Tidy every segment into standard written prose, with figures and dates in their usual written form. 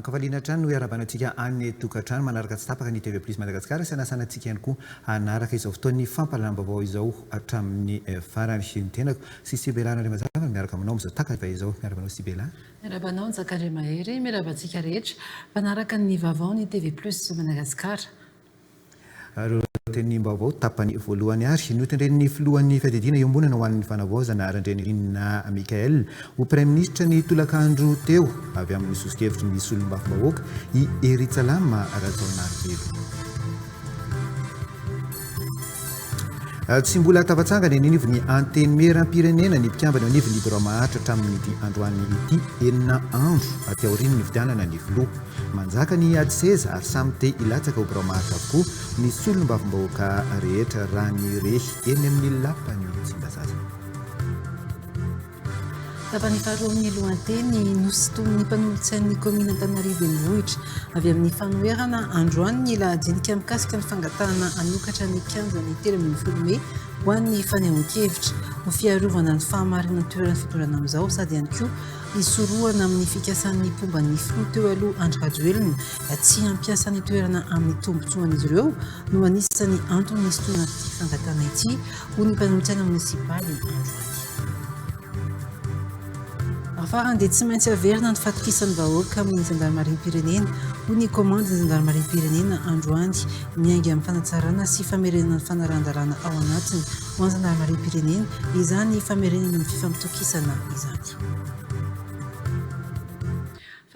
Kavaliana trano no iarabanantsika any tokantrano manaraka tsy tapaka ny TV Plus Madagasikara sy anasanantsika ihany koa anaraka izao fotoan'ny fampalalam-baovao izao hatramin'ny farany ny tenako sy Sibelana Andry Mazava miaraka aminao amin'izao takava izao miaraka aminao Sibela. Miarabanao Njakandre Mahery miarabantsika rehetra manaraka ny vaovao ny TV Plus Madagasikara. Ny vaovao tapany voalohany ary notendren'ny filohan'ny fiadidina iombonana ho an'ny fanavaozana Randrianirina Mikael ho praiminisitra ny tolakandro teo avy amin'ny sosokevitry ny solombavam-bahoaka i Eritsalama Rajaonarivelo. Tsy mbola tafatsangana ny anivon'ny antenimieram-pirenena ny mpikambana anivon'ny Libera Mahatra hatramin'ny androany ity enina andro aty aorian'ny fidianana ny filoha. Manjaka ny ady seza ary samy te ilatsaka ho Libera Mahatra avokoa ny solombavam-bahoaka rehetra raha ny rehy eny amin'ny lapany Tsimbazaza. Tapany faharoa amin'ny lohanteny nositomy ny mpanolotsain'ny komina Antananarivo renivohitra avy amin'ny fanoherana androany ny lahadinika mikasika ny fangatahana anokatra ny kianjany 13 Mey ho an'ny fanehoan-kevitra ho fiarovana ny fahamarinana toerana fitorana amin'izao sady ihany koa isorohana amin'ny fikasan'ny pomban'ny filoha teo aloha Andry Rajoelina tsy hampiasan'ny toerana amin'ny tombotsoan'izy ireo no anisan'ny antony nisitoana ity fangatahana ity ho ny mpanolotsaina munisipaly androany. Farany dia tsy maintsy averina ny fatokisan'ny vahoaka amin'ny Zandarmariam-pirenena ho ny komandy ny Zandarmariam-pirenena androany miainga amin'ny fanatsarana sy famerenana ny fanaran-dalàna ao anatiny ho an'ny Zandarmariam-pirenena izany famerenana ny fifampitokisana izany.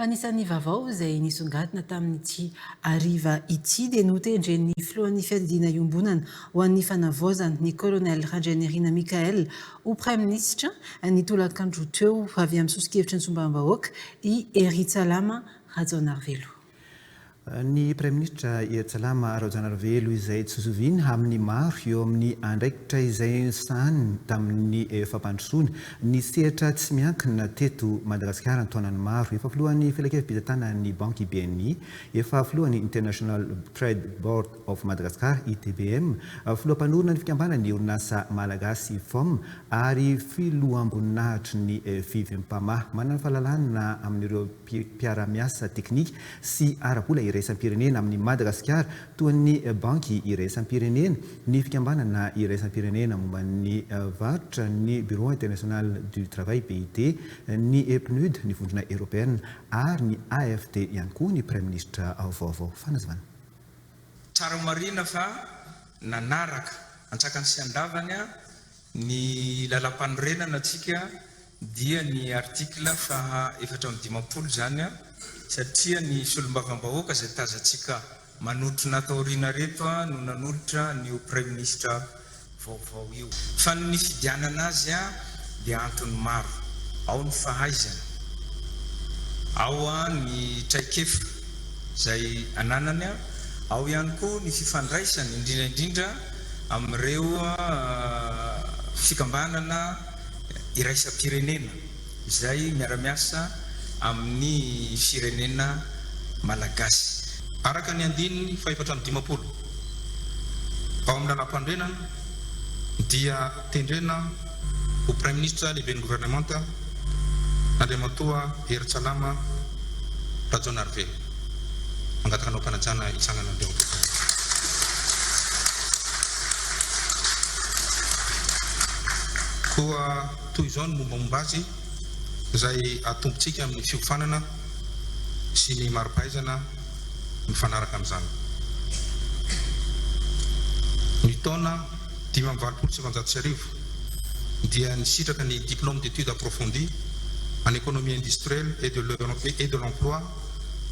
Anisan'ny vaovao izay nisongadina tamin'ity hariva ity dia notendren'ny filohan'ny fiadidina iombonana ho an'ny fanavaozana ny kolonel Randrianirina Mikael ho praiminisitra ny tolakandro teo avy amin'ny sosokevitry ny solombavam-bahoaka i Eritsalama Rajaonarivelo. Ny praiminisitra Eritsalama Rajaonarivelo izay tsozoviana amin'ny maro eo amin'ny andraikitra izay sahany tamin'ny fampandrosoana ny sehatra tsy miankina teto Madagasikara ny taonany maro efa filohan'ny fielekevim-pizahatana ny banky BNI, efa filohan'ny International Trade Board of Madagascar ITBM, filoham-panorona ny fikambanana ny orinasa malagasy FOM ary filohamboninahitry ny FIVM-PAMA manana fahalalana amin'ireo mpiara-miasa teknika sy ara-bola iraisam-pirenena amin'ny Madagasikara toa ny banky iraisam-pirenena, ny fikambanana iraisam-pirenena momba ny varotra ny Bureau International du Travail BIT, ny PNUD ny vondrona européenne ary ny AFD ihany koa ny praiminisitra vaovao. Fanazavana. Tsara marina fa nanaraka antsakany sy andavany ny lalam-panorenana antsika dia ny artikla fa 450 zany satria ny solombavam-bahoaka izay tazantsika manotrona taoriana reto no nanolotra ny praiminisitra vaovao io. Fa ny fidianana azy dia antony maro. Ao ny fahaizana, ao ny traikefa izay ananany, ao ihany koa ny fifandraisany indrindra amin'ireo fikambanana iraisam-pirenena izay miara-miasa amin'ny firenena malagasy. Araka ny andininy fa 450 ao amin'ny lalam-pandrenana dia tendrena ho praiminisitra lehiben'ny gouvernemanta Andriamatoa Eritsalama Rajaonarivelo angatakanao mpanajana itsangana andreo. Koa toy izao ny mombamomba azy izay atombotsika amin'ny fiofanana sy ny maro-pahaizana mifanaraka amin'izany. Ny taona 576 dia nisitraka ny diplôme d'études approfondies en économie industrielle et de l'emploi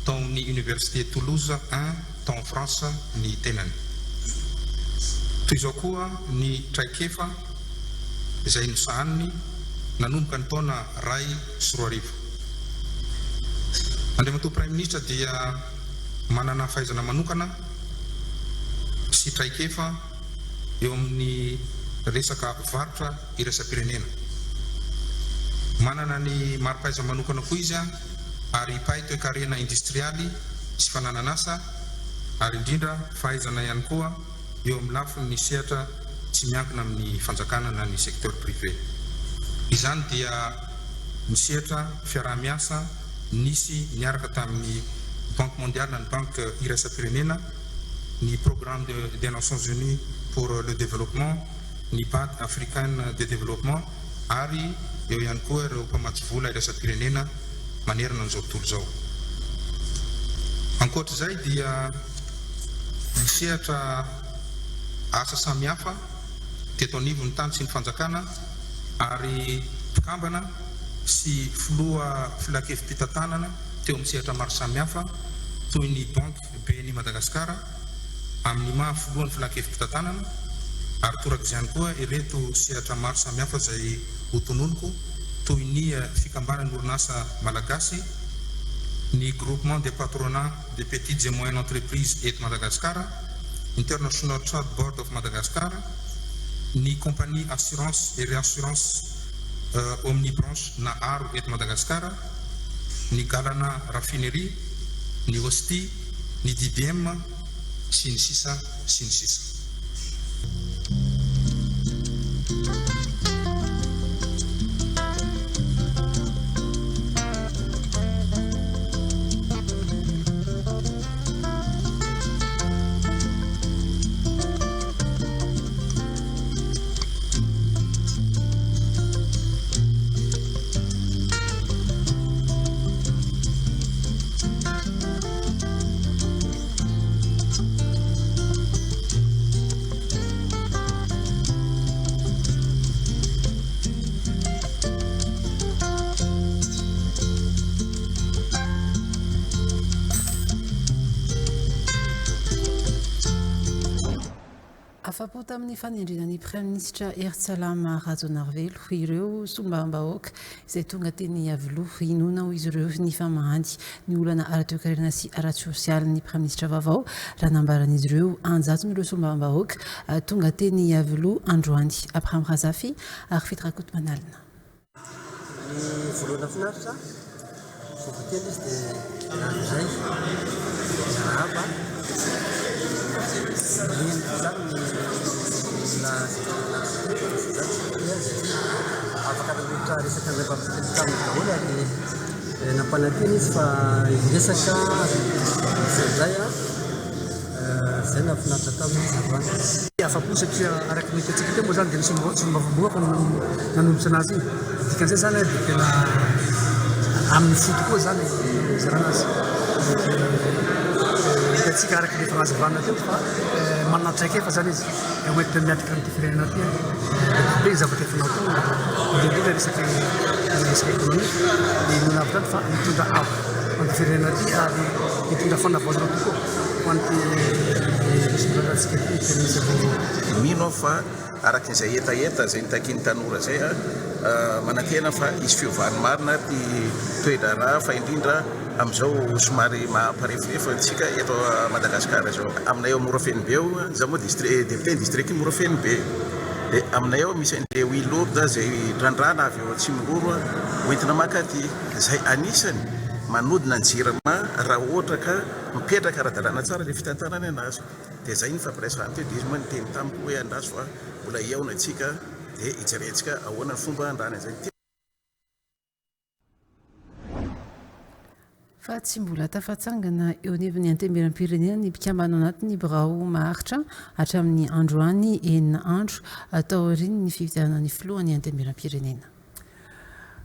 tao ny Université Toulouse 1 tao en France ny tenany. Toy izao koa ny traikefa izay nosahaniny nanomboka ny taona 2 sy 4. Andriamatoa Prime Ministre dia manana fahaizana manokana sy traikefa eo amin'ny resaka varotra iraisam-pirenena. Manana ny mari-pahaiza manokana koa izy ary pahay toe-karena industrialy sy fananan'asa ary indrindra fahaizana ihany koa eo amin'ny lafiny ny sehatra tsy miankina amin'ny fanjakana na ny secteur privé. Izany dia ny sehatra fiaraha-miasa nisy niaraka tamin'ny Banque mondiale na ny Banque iraisam-pirenena, ny programme des Nations Unies pour le développement, ny Banque africaine de développement ary eo ihany koa ireo mpamatsy vola iraisam-pirenena manerana an'izao tontolo izao. Ankoatr'izay dia misehatra asa samihafa teto anivon'ny tany sy ny fanjakana ary mpikambana sy filoha filakevim-pitantanana teo amin'ny sehatra maro samihafa toy ny Banque BNI Madagasikara amin'ny maha filohan'ny filakevim-pitantanana ary torak'izany koa ireto sehatra maro samihafa izay hotononoko toy ny fikambanan'ny orinasa malagasy, ny groupement des patronats des petites et moyennes entreprises eto Madagasikara, International Trade Board of Madagascar, ny compagnie assurance et réassurance omnibranche na aro eto Madagasikara, ny galana raffinerie, ny hosti, ny DBM sy ny sisa sy ny sisa. Afapo tamin'ny fanendrinan'ny Prime Ministre Eritsalama Razonarvelo ireo sombambahoaka izay tonga teny Iavoloha inona ho izy ireo ny famahandy ny olana ara-toe-karena sy ara-tsosialy ny Prime Ministre vaovao raha nambaran'izy ireo anjaton'ireo sombambahoaka tonga teny Iavoloha androany. Abraham Razafi ary Fitrakoto Manalina. Ny voalohany finaritra sofotely izy dia rahan'izay rahaba afaka rehetra resaka ny mpampitaniny daholo ary nampananteny izy fa resaka izay zay nafinaritra tamin'ny zavana afapo satria araky ny toetsika teo moa zany dia nisy sombavaboaka nanolotra anazy iny dikan'izay zany dia tena amin'ny foto koa zany zaranazy hitantsika araky ny efa nazavana teo fa manana traikefa zany izy mety miatrika amin'ity firenena ty be zavatra efa natao indrindrindra resaky ekonomika ny nonavy zany fa mitondra avo amin'ny firenena ty ary mitondra fanavaozana tokoa ho an'ity misondrarantsika ty firenena vaovao. Mino aho fa araky izay etaeta zay nitakiny tanora zay manantena fa isy fiovany marina ty toedrana fa indrindra am'izao somary mampareforefa antsika eto Madagasikara zao. Aminay eo Morafenibe eo za moa député district Morafenibe dia aminay eo misy an'ilay Will Lourdes zay drandrana avy eo Tsimororo hoentina maka aty zay anisany manodina ny jirama raha ohatra ka mipetraka ara-dalàna tsara ilay fitantanana anazy. Dia zay ny fampiresahany teo dia izy moa niteny tamiko hoe andraso fa mbola iaona antsika dia hijerentsika ahoana ny fomba andrana zay. Fa tsy mbola tafatsangana eo anivon'ny antemberam-pirenena ny mpikambana anatin'ny birao maharitra hatramin'ny androany enina andro atao aoriany ny fividianan'ny filohan'ny antemberam-pirenena.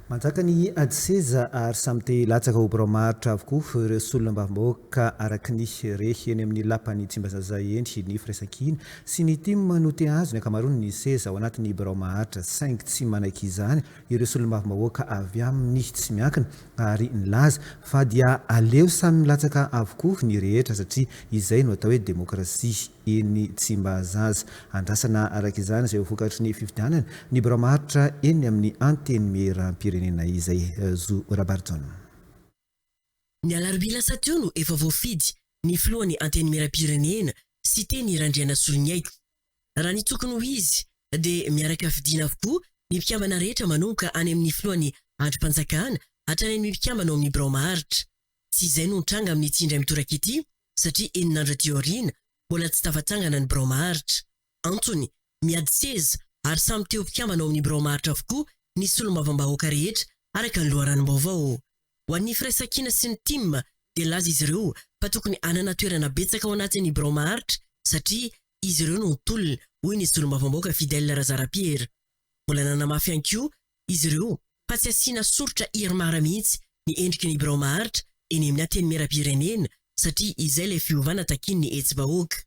Manjaka ny ady seza ary samy te latsaka ho birao maharitra avokoa ireo solonam-bavam-bahoaka araky ny rehy eny amin'ny lapany Tsimbazaza endry ny firaisan-kina sy ny tim note azo ny ankamaroany ny seza ao anatin'ny birao maharitra saingy tsy manaiky izany ireo solonam-bavam-bahoaka avy amin'ny tsy miankina ary nilaza fa dia aleo samy milatsaka avokoa ny rehetra satria izay no atao hoe demokrasia eny Tsimbazaza. Andrasana araka izany izay vokatry ny fifidianana ny birao maharitra eny amin'ny anteny meram-pirenena izay Zo Rabarton. Ny alarobia lasa teo no efa voafidy ny filohan'ny anteny miram-pirenena sy teny Randriana Solonyaiko. Raha ny tokony ho izy dia miaraka fidiana avokoa ny mpikambana rehetra manomboka any amin'ny filohan'ny androm-panjakana hatrany amin'ny mpikambana ao amin'ny birao maharitra. Tsy izay no nitranga amin'ny tsindray mitoraka ity satria enin'andro aty aoriana mbola tsy tafatsangana ny birao maharitra. Antony miady seza ary samy teo mpikambana ao amin'ny birao maharitra avokoa ny solombavambahoaka rehetra araka ny loharanom-baovao. Ho an'ny firaisan-kina sy ny tim dia laza izy ireo fa tokony anana toerana betsaka ao anatin'ny birao maharitra satria izy ireo no ntolona hoy ny solombavambahoaka Fidèle Razarapiera. Mbola nanamafy ihany koa izy ireo fa tsy asiana soritra irmara mihitsy ny endriky ny birao maharitra eny amin'ny anteny miram-pirenena satria izay ilay fiovana takin'ny hetsi-bahoaka.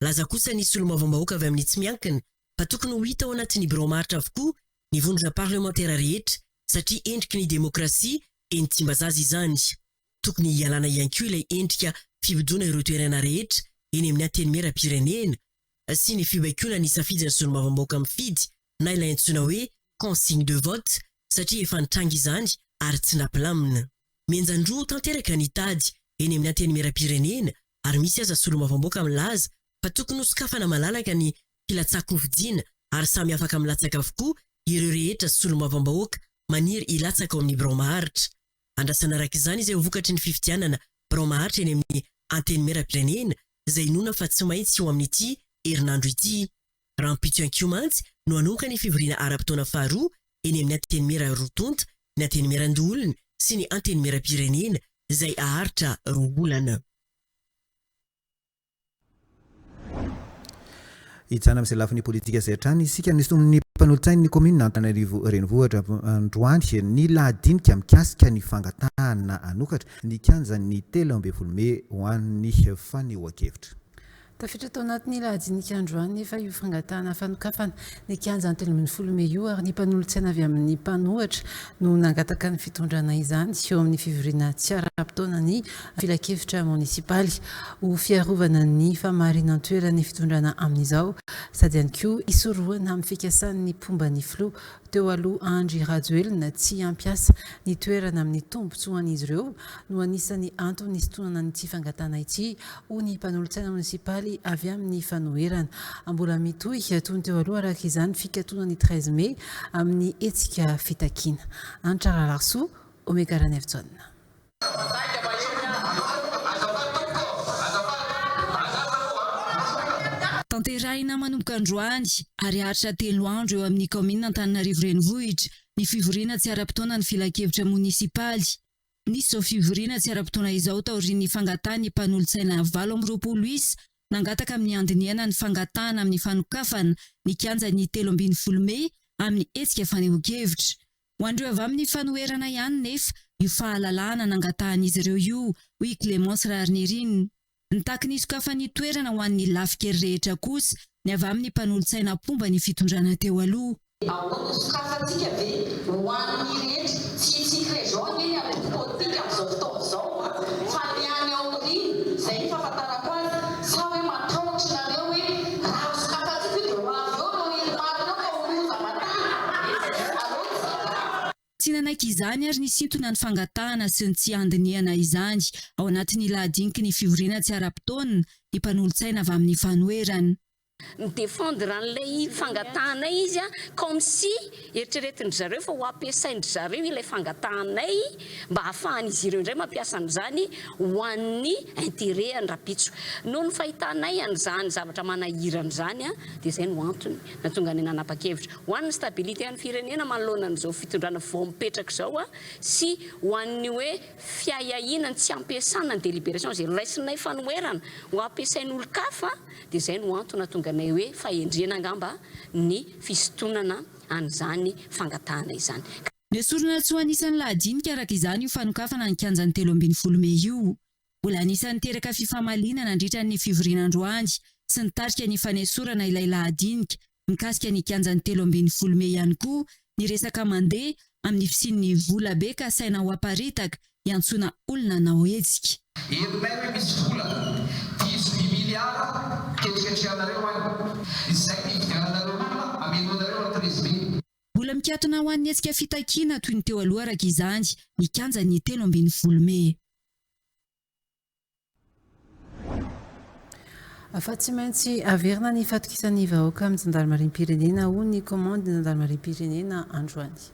Laza kosa ny solombavambahoaka avy amin'ny tsy miankina fa tokony ho hita ao anatin'ny birao maharitra avokoa ny vondrona parlementaire rehetra satria endriky ny demokrasia eny Tsimbazaza izany. Tokony hialana ihany koa ilay endrika fibidoana ireo toerana rehetra eny amin'ny anteny miram-pirenena sy ny fibaikona ny safidina solombavambahoaka mifidy na ilay antsoina hoe consigne de vote satria efa nitranga izany ary tsy nampilamina. Mianjandroa tanteraka ny tady eny amin'ny anteny miram-pirenena ary misy aza solombavambahoaka milaza fa tokony hosokafana malalaka ny filatsako fidiana ary samy afaka milatsaka avokoa ireo rehetra solombavambahoaka maniry ilatsaka ao amin'ny birao maharitra. Andrasana araka izany izay ho vokatry ny fifidianana birao maharitra eny amin'ny anteny miram-pirenena izay inona fa tsy maintsy eo amin'ity herinandro ity. Raha mpitso ankoa mantsy no anoka ny fivoriana ara-potoana faharoa eny amin'ny anteny miram-rotonta, ny anteny miram-doolona sy ny anteny miram-pirenena izay aharitra roa-bolana. Hitsana amin'izay lafin'ny politika izay hatrany isika nisy tomin'ny mpanolotsainy ny komina Antananarivo renivohitra androany ny lahadinika mikasika ny fangatahana anokatra ny kianjan'ny 13 Mey ho an'ny fanehoan-kevitra. Tafiditra tao anatin'ny lahadinika androany efa io fangatahana fanokafana ny kianja 13 Mey io ary ny mpanolotsaina avy amin'ny mpanohatra no nangataka ny fitondrana izany eo amin'ny fivoriana tsy ara-potoana ny filakevitra munisipaly ho fiarovana ny famarinan-toerana ny fitondrana amin'izao sady ihany koa isorohana amin'ny fikasan'ny pomban'ny filo teo aloha Andry Rajoelina tsy ampiasa ny toerana amin'ny tombotsoan'izy ireo no anisany antony isotonana n'ity fangatahana ity ho ny mpanolotsaina munisipaly avy amin'ny fanoherana. Mbola mitohy toy ny teo aloha araka izany fikatoana ny 13 Mey amin'ny hetsika fitakiana. Antrara Larso, Omega Ranevtson. Tanterahina manomboka androany ary haritra 3 andro eo amin'ny komina Antananarivo renivohitra ny fivoriana tsy ara-potoana ny filakevitra munisipaly. Nisy zao fivoriana tsy ara-potoana izao taorian'ny fangatahana mpanolotsaina 20 isa nangataka amin'ny andiniana ny fangatahana amin'ny fanokafana ny kianjan'ny 13 Mey amin'ny hetsika fanehoan-kevitra. Ho andreo avy amin'ny fanoherana ihany nefa io fahalalahana nangatahan'izy ireo io hoy Clémence Rarnerine. Nitaky ny sokafany toerana ho an'ny lafikery rehetra kosa ny avy amin'ny mpanolotsaina pomba ny fitondrana teo aloha. Ao sokafantsika be ho an'ny rehetra tsy région eny amin'ny politika amin'izao fotoana izao fa ny any ao amin'ny izay ny fahafantarako azy sa hoe matahotra nareo hoe raha sokafantsika dia ho avy eo no irimarina fa ho loza matana. Tsy nanaiky izany ary nisintona ny fangatahana sy ny tsy andiniana izany ao anatin'ny lahadinika ny fivoriana tsy ara-potoana ny mpanolotsaina avy amin'ny fanoherana. Défendre an'ilay fangatahana izy comme si eritreretin-dry zareo fa ho ampiasain-dry zareo ilay fangatanay mba hahafahan'izy ireo indray mampiasa an'izany ho an'ny intérêt any rapitso. Noho ny fahitanay an'izany zavatra manahirana izany dia izay no antony natonga ny nanapa-kevitra ho an'ny stabilité an'ny firenena manoloana an'izao fitondrana vao mipetraka izao sy ho an'ny hoe fiahiahinany tsy ampiasana ny délibération izay raisinay fanoherana ho ampiasain'olo-kafa dia izay no antony natonga nay hoe fahendrena angamba ny fisotonana an'izany fangatahana izany. Nesorona tsy ho anisan'ny lahadinika araka izany io fanokafana ny kianjan'ny 13 Mey io. Mbola anisan'ny teraka fifamalinana nandritra ny fivoriana androany sy nitarika ny fanesorana ilay lahadinika mikasika ny kianjan'ny 13 Mey ihany koa ny resaka mandeha amin'ny fisian'ny vola be ka saina ho aparitaka iantsona olona na hohetsika. Herinay hoe misy vola 10 miliara ketriketrianareo any izay nividiananareo olona amenonareo 13 Mey. Mbola mikatona ho an'ny hetsika fitakiana toy ny teo aloha araka izany ny kianjan'ny 13 Mey. Fa tsy maintsy averina ny fatokisan'ny vahoaka amin'ny jandarmarim-pirenena ho ny commande jandarmarim-pirenena androany.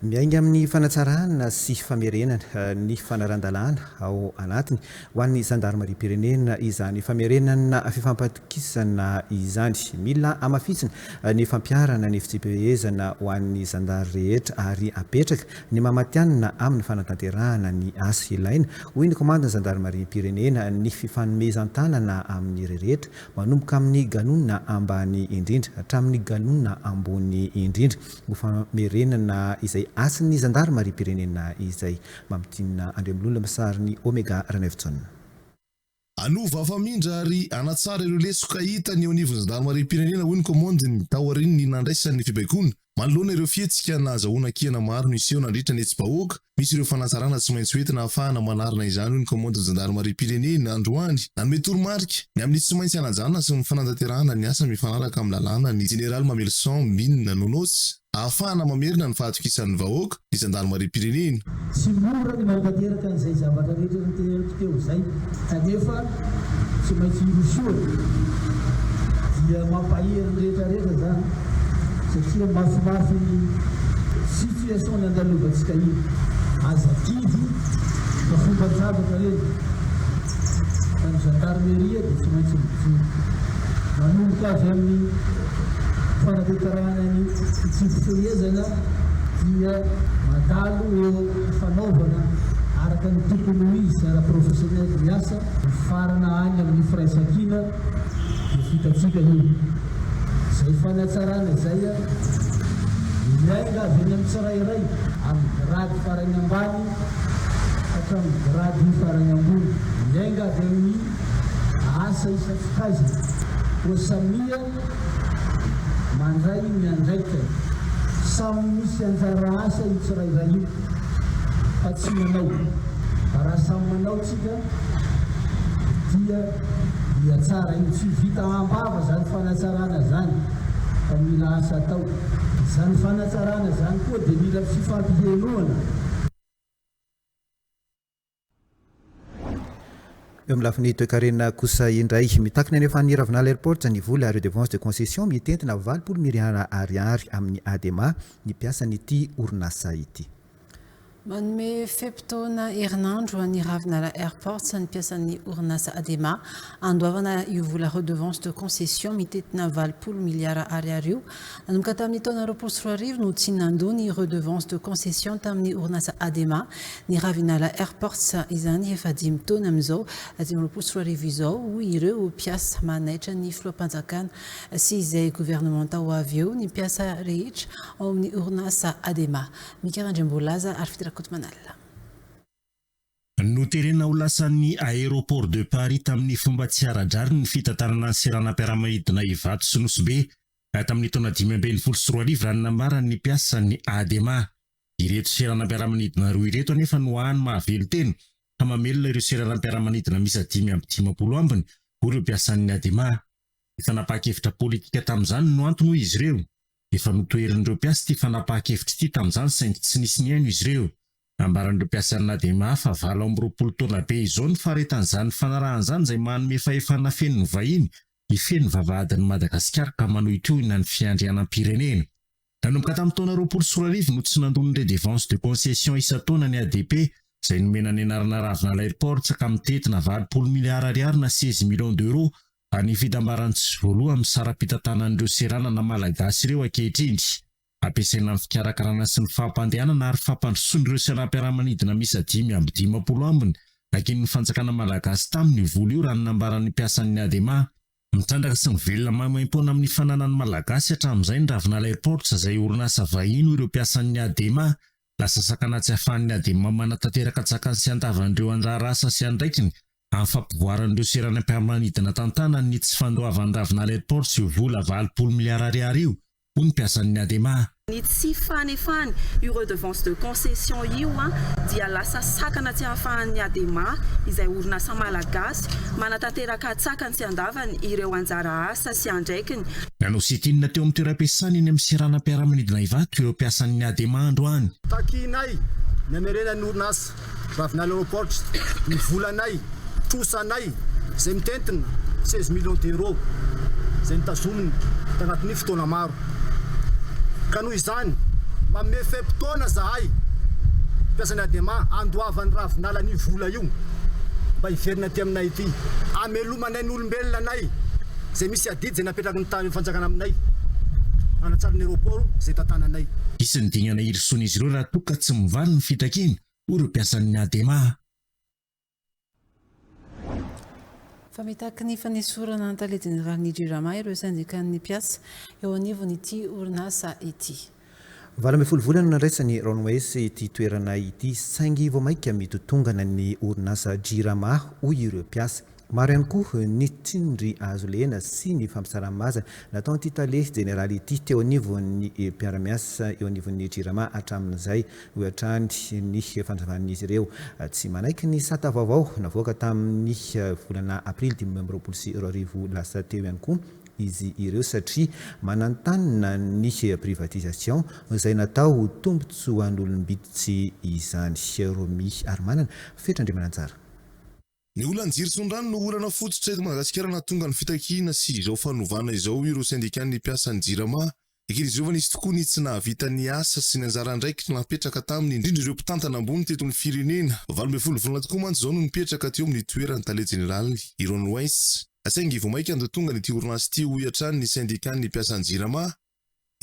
Miainga amin'ny fanatsarana sy famerenana ny fanaran-dalàna ao anatiny ho an'ny jandarmarim-pirenena izany famerenana fifampatokisana izany. Mila amafisina ny fampiarana ny fitsipehezana ho an'ny zandary rehetra ary apetraka ny mamatianina amin'ny fanatanterahana ny asa ilaina hoy ny komandana jandarmarim-pirenena ny fifanomezan-tanana amin'ny rehetra manomboka amin'ny ganonina ambany indrindra hatramin'ny ganonina ambony indrindra ho famerenana izay asan'ny jandarmarim-pirenena izay mampitiny Andriamolona Masariny Omega Ranevitson. Anova afamindra ary anatsara ireo lesoka hita ny eo anivon'ny jandarmarim-pirenena hoy ny komandany tao aorian'ny nandraisan'ny fibaikona manoloana ireo fihetsika na azahoana kihana maro no iseho nandritra ny etsy-bahoaka misy ireo fanatsarana tsy maintsy hoentina ahafahana manarina izany hoy ny komandany jandarmarim-pirenena androany nanome toromarika ny amin'ny tsy maintsy anajanona sy ny fanantanterahana ny asa mifanaraka amin'ny lalàna ny Général Mamelson Mine Nonosy ahafahana mamerina ny fahatokisan'ny vahoaka ny jandarmarim-pirenena. Tsy mora ny mantanteraka an'izay zavatra rehetra nyterako teo izay kanefa tsy maintsy irosoa dia mampahery rehetrarehetra zany satria mafimafy ny situation nandalovantsika iny azakidy fa fomba zavatra reny ny gendarmerie dia tsy maintsy mijoro manomboka avy amin'ny fanatanterahana ny fitsipifehezana dia mandalo eo fanaovana araka ny tokony ho izy ara-professionnel ny asa farana any amin'ny firaisankina dia vitatsika io izay fanatsarana zay miainga avy eny amin'ny tsirairay amin'ny grady farany ambany hatramin'ny grady farany ambony miainga avy amin'ny asa isafokaizina ho samia mandray miandraika samy misy anjara asa io tsirairay io fa tsy manao raha samy manao tsika dia tsara io tsy vita ambava zany fanatsarana zany fa mila asa atao zany fanatsarana zany koa dia mila fifampihenoana. Eo amin'ny lafiny toe-karena kosa indray mitakina any efa ny Ravinala Airport ny vola redevance de concession mitentina 20 miliara ariary amin'ny ADEMA ny piasan'ity orinasa ity. Manome feptaona herinandro any Ravinala Airport ny piasan'ny orinasa ADEMA andoavana io vola redevance de concession mitentina 20 miliara ariary io nanomboka tamin'ny taona 2024 no tsy nandony redevance de concession tamin'ny orinasa ADEMA ny Ravinala Airport izany efa 5 taona amin'izao 2024 izao hoy ireo piasa manaitra ny filoham-panjakana sy izay gouvernement ho avy eo ny piasa rehetra ao amin'ny orinasa ADEMA. Mikarandrembolaza ary noterena ho lasan'ny aéroport de Paris tamin'ny fomba tsy ara-drary ny fitantarana ny seranam-piaramanidina Ivato sy Nosbe tamin'ny taona 2024 raha nambarany ny piasan'ny ADEMA. Ireto seranam-piaramanidina roa ireto anefa no hany mahavelo tena ka mamelona ireo seranam-piaramanidina misy 550 ambiny ho ireo piasan'ny ADEMA. Efa napahakevitra politika tamin'izany no antony izy ireo. Efa notoerin'ireo piasa ty fanapahakevitra ity tamin'izany saingy tsy nisy niaino izy ireo. Ambaran'ireo piasan'ny ADEMA fa 20 taona be izao ny faretan'izany fanarahan'izany izay manome fahefana fenony vahiny ifeno vavahadin'i Madagasikara ka manohitra ina ny fiandrianam-pirenena. Nanomboka tamin'ny taona 2024 no tsy nandony redevance de concession isa-taona ny ADP izay nomena ny anarana Ravinala Airport ka mitetina 20 miliara ariary na 16 millions d'euros any fitambarany tsy voaloha amin'ny sara-pitantanan'ireo seranana malagasy ireo ankehitriny. Ampiasaina amin'ny fikarakarana sy ny fampandehanana ary fampandrosoan'ireo seranam-piaramanidina misy 550 ambiny ankehitriny ny fanjakana malagasy tamin'ny vola io raha ny nambaran'ny piasan'ny ADEMA. Mitrandraka sy mivelona maimaim-poana amin'ny fananan'ny malagasy hatramin'izay ny Ravinala Airport izay orinasa vahiny ireo piasan'ny ADEMA lasa sakana tsy ahafahan'ny ADEMA manatanteraka tsakany sy andavan'ireo anjara asa sy andraikiny amin'ny fampivoaran'ireo seranam-piaramanidina tantanany ny tsy fandoavan'ny Ravinala Airport sy vola 20 miliara ariary io ho ny piasan'ny ADEMA. Ny tsy fanefany io redevance de concession io dia lasa sakana tsy ahafahan'ny ADEMA izay orinasa malagasy manatanteraka tsakany sy andavany ireo anjara asa sy andraikiny. Nanao sitinina teo amin'ny toeram-piasany eny amin'ny seranam-piaramanidina Ivato ireo piasan'ny ADEMA androany. Takinay namerena ny orinasa Ravinala Airport ny volanay trosanay izay mitentina 16 millions d'euros zay nitazominy tagnatin'ny fotoana maro ka noho izany manome fe-potoana zahay mpiasany ADEMA andoavany ravinala ny vola io mba hiverina ty aminay ity amelomanay ny olombelona anay zay misy adidy zay napetraky ny tany fanjakana aminay anatsara ny aéroport zay tantananay isan'ny dignana irison'izy ireo raha toka tsy mivaly ny fitrakiny ho ireo mpiasan'ny ADEMA. fa mitaky ny fanesorana an-tale général-ny JIRAMA ireo syndicat-ny mpiasa eo anivon'ity orinasa ity. Vala ambin'ny folo volana nandraisany Ronwes ity toerana ity saingy vao maika mitotongana ny orinasa JIRAMA ho ireo mpiasa. Maro ihany koa ny tsindry azo lena sy ny fampisaramazana natao ity tale général ity teo anivon'ny mpiara-miasa eo anivon'ny JIRAMA hatramin'izay hoatrany ny fandravan'izy ireo. Tsy manaiky ny sata vaovao navoaka tamin'ny volana aprily 2022 lasa teo ihany koa izy ireo satria manantanina ny privatisation izay natao tombotsoa an'olom-biditsy izany. Romy Armanana fetrandrimanantsara. Ny olana jirisondrano no olana fototra eto Madagasikara nahatonga ny fitakina sy izao fanovana izao ireo syndicat-ny mpiasan'ny JIRAMA. Ekerizovana izy tokoa ny tsy nahavita ny asa sy ny anjara andraikitra napetraka taminy indrindra ireo mpitantana ambony teto ny firenena. 12 volana tokoa mantsy izao no nipetraka teo amin'ny toerany tale général Ronwes. Asaingy vao maika andotonga n'ity orinasa ity ho iatrany ny syndicat-ny mpiasan'ny JIRAMA.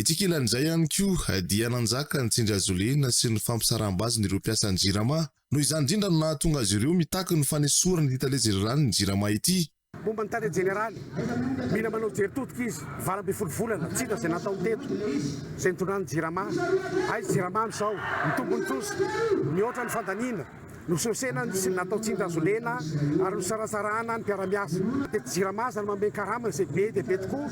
Ity kelan'izay ihany koa dia nanjaka ny tsindry azo lena sy ny fampisaram-baziny ireo mpiasan'ny JIRAMA. Noho izany indrindra no nahatonga azy ireo mitaky ny fanesorana ity tale général ny JIRAMA ity. Momba ny tale général mila manao jeritotika izy valo ambin'ny folo volana tsika zay natao teto zay nitondrany JIRAMA. Ay JIRAMA amin'izao mitombony tosi mihoatra ny fandaniana nososena sy natao tsindry azo lena ary nosarasarana ny mpiara-miasa. Teto JIRAMA zany manome karama zay be dia be tokoa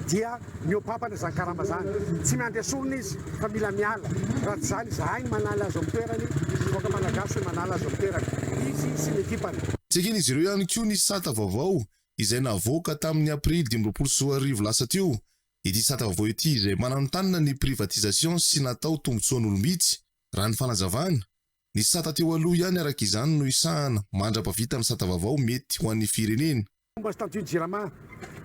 dia miopapana zany karama zany. Tsy miandry asorona izy fa mila miala. Raha tsy zany zahay manala azo amin'ny toerany voaka malagasy manala azo amin'ny toerany. Izy sy ny ekipany. Tsekiny izy ireo ihany koa ny sata vaovao izay navoaka tamin'ny aprily 2024 lasa teo. Ity sata vaovao ity izay manantanina ny privatisation sy natao tombotsoan'olom-bitsy. Raha ny fanazavana ny sata teo aloha ihany araka izany no isahana mandra-pavita ny sata vaovao mety ho an'ny firenena. Fomba statut JIRAMA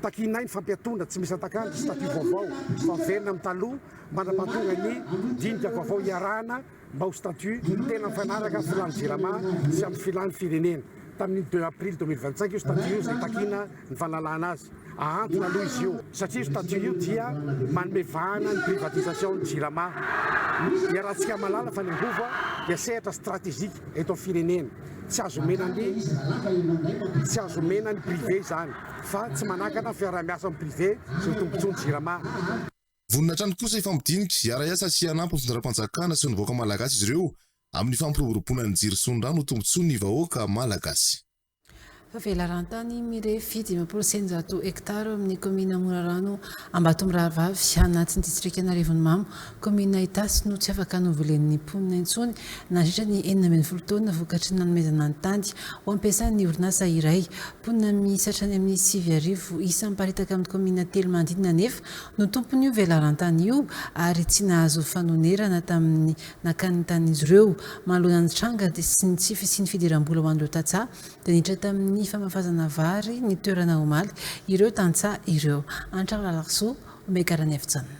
takinay ny fampiatondra tsy misy atakany statut vaovao fa verina amin'ny taloha mandra-pahatonga ny dinika vaovao iarahana mba ho statut tena mifanaraka filany JIRAMA sy amin'ny filany firenena. Tamin'ny 2 avril 2025 io statut io zay takina ny fanalana azy. Ahantona aloha izy io satria io statut io dia manome vahana ny privatisation ny JIRAMA. Iarahantsika malala fa ny angova dia sehatra stratégique eto amin'ny firenena. Tsy azo mena ny privé zany fa tsy manakana fiara-miasa amin'ny privé sy ny tombontsoany JIRAMA. Voninahitra ny kosa ifampidinika iara-iasa sy hanampy ny fitondram-panjakana sy ny vahoaka malagasy izy ireo amin'ny fampiroboroboana ny jirisondrano tombotsoa ny vahoaka malagasy. Velarantany mirefy 500 hektara amin'ny komina Morarano Ambatomirahavavy anatin'ny distrikt Anarivonimamy komina Itasy no tsy afaka novolen'ny mponina intsony nandritra ny 12 taona vokatry ny nanomezana ny tany ho ampiasan'ny orinasa iray. Mponina misatrany amin'ny 7 isa miparitaka amin'ny komina 3 mandinina nefa no tompony io velarantany io ary tsy nahazo fanonerana tamin'ny nakany tan'izy ireo manoloana ny tranga sy ny tsy fisiny fidiram-bola ho an'ireo tantsaha dia niditra tamin'ny famafazana vary ny toerana omaly ireo tantsaha ireo. Antrano Lalarso mekarany efijanona.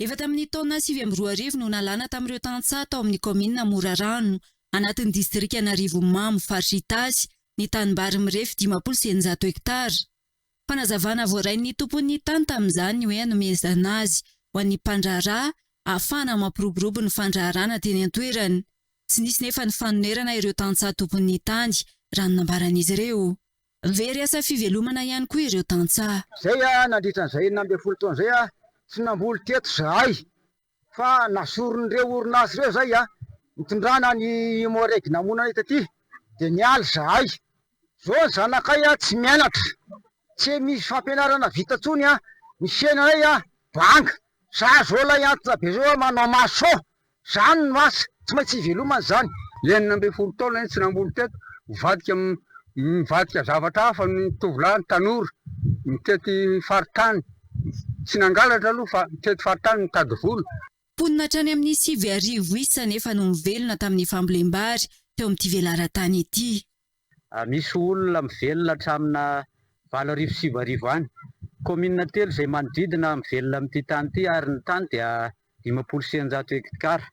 Efa tamin'ny taona 2022 no nalana tamin'ireo tantsaha tao amin'ny komina Morarano anatin'ny distrikt Anarivonimamy faritra Itasy ny tanimbary mirefy 500 hektara. Fanazavana voarain'ny tompon'ny tany tamin'izany hoe anomezana azy ho an'ny mpandraharaha ahafahana mampiroborobo ny fandraharana teny an-toerany. Tsy nisy nefa ny fanonerana ireo tantsaha tompon'ny tany raha nambaran'izy ireo. Very asa fivelomana ihany koa ireo tantsaha. Zay nandritra an'izay 12 taona zay tsy namboly teto zahay fa nasoron'ireo orinasa ireo zay nitondrana ny moreg namonana itaty dia nialy zahay. Zao zanakay tsy mianatra tsy misy fampianarana vita tsony ny fiainanay banga za zao la antona be zao manao maso zany ny masa tsy maintsy hivelomana zany. 12 taona tsy namboly teto mivadika zavatra hafa ny tovolahy ny tanora mitety faritany tsy nangalatra aloha fa mitety faritany mitady vola. Mponina hatrany amin'ny 7 isa nefa no mivelona tamin'ny fambolem-bary teo amin'ity velarantany ity. Misy olona mivelona hatramina valarivo any. Commune telo izay manodidina mivelona amin'ity tany ity ary ny tany dia 500 hekitara.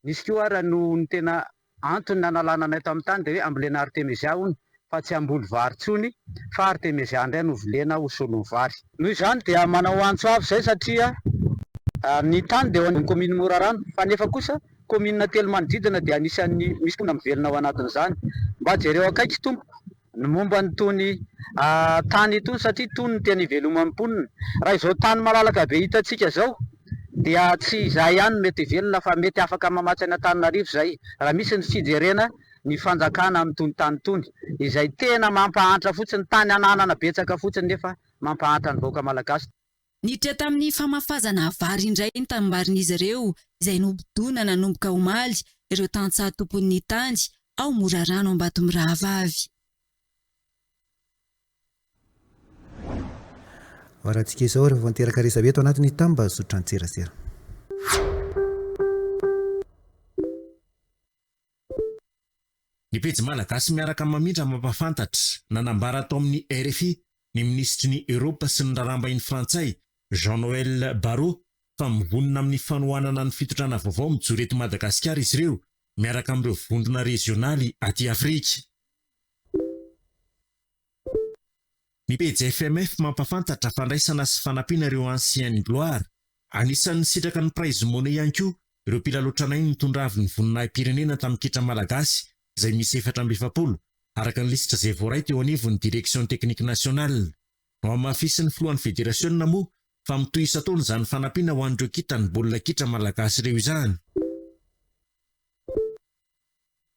Nisy koa ary no ny tena antony nanalana anay tamin'ny tany dia hoe ambolena artemisia hono fa tsy ambolo vary tsony fa artemisia indray no vilena ho solon'ny vary. Noho izany dia manao antso avy izay satria ny tany dia ho an'ny commune Morarano fa nefa kosa commune telo manodidina dia anisan'ny misy tona mivelona ao anatin'izany. Mba jereo akaiky tompo ny momba ny tony tany itony satria tony ny tena iveloman'ny mponina. Raha izao tany malalaka be hitantsika izao dia tsy izay ihany mety velona fa mety afaka mamatsy any Antananarivo izay raha misy ny fijerena ny fanjakana amin'itony tany itony izay tena mampahantra fotsiny tany ananana betsaka fotsiny nefa mampahantra ny vahoaka malagasy. Niditra tamin'ny famafazana vary indray ny tambarin'izy ireo izay nobodona nanomboka omaly ireo tantsaha tompon'ny tany ao Morarano Ambatomirahavavy. Rahantsika izao rehefa niteraka resaveto anatin'ny tamba sotran-tserasera. Ny pejy malagasy miaraka mamindra mampafantatra nanambara atao amin'ny RFI ny ministry ny Eropa sy ny rarambahiny Frantsay Jean-Noël Barrot fa mivonona amin'ny fanohanana ny fitondrana vaovao mijoro eto Madagasikara izy ireo miaraka amin'ireo vondrona rezionaly aty Afrika. Ny pejy FMF mampafantatra fandraisana sy fanampiana ireo ancienne gloire. Anisan'ny sitraka ny prize money ihany koa ireo mpilalotranay nitondra avy ny voninahim-pirenena tamin'ny kitra malagasy izay misy 770 araka ny lisitra izay voaray teo anivon'ny direction technique nationale. No amafisy ny filohan'ny fédération moa fa mitohy isataona izany fanampiana ho an'ireo kitany baolina kitra malagasy ireo izany.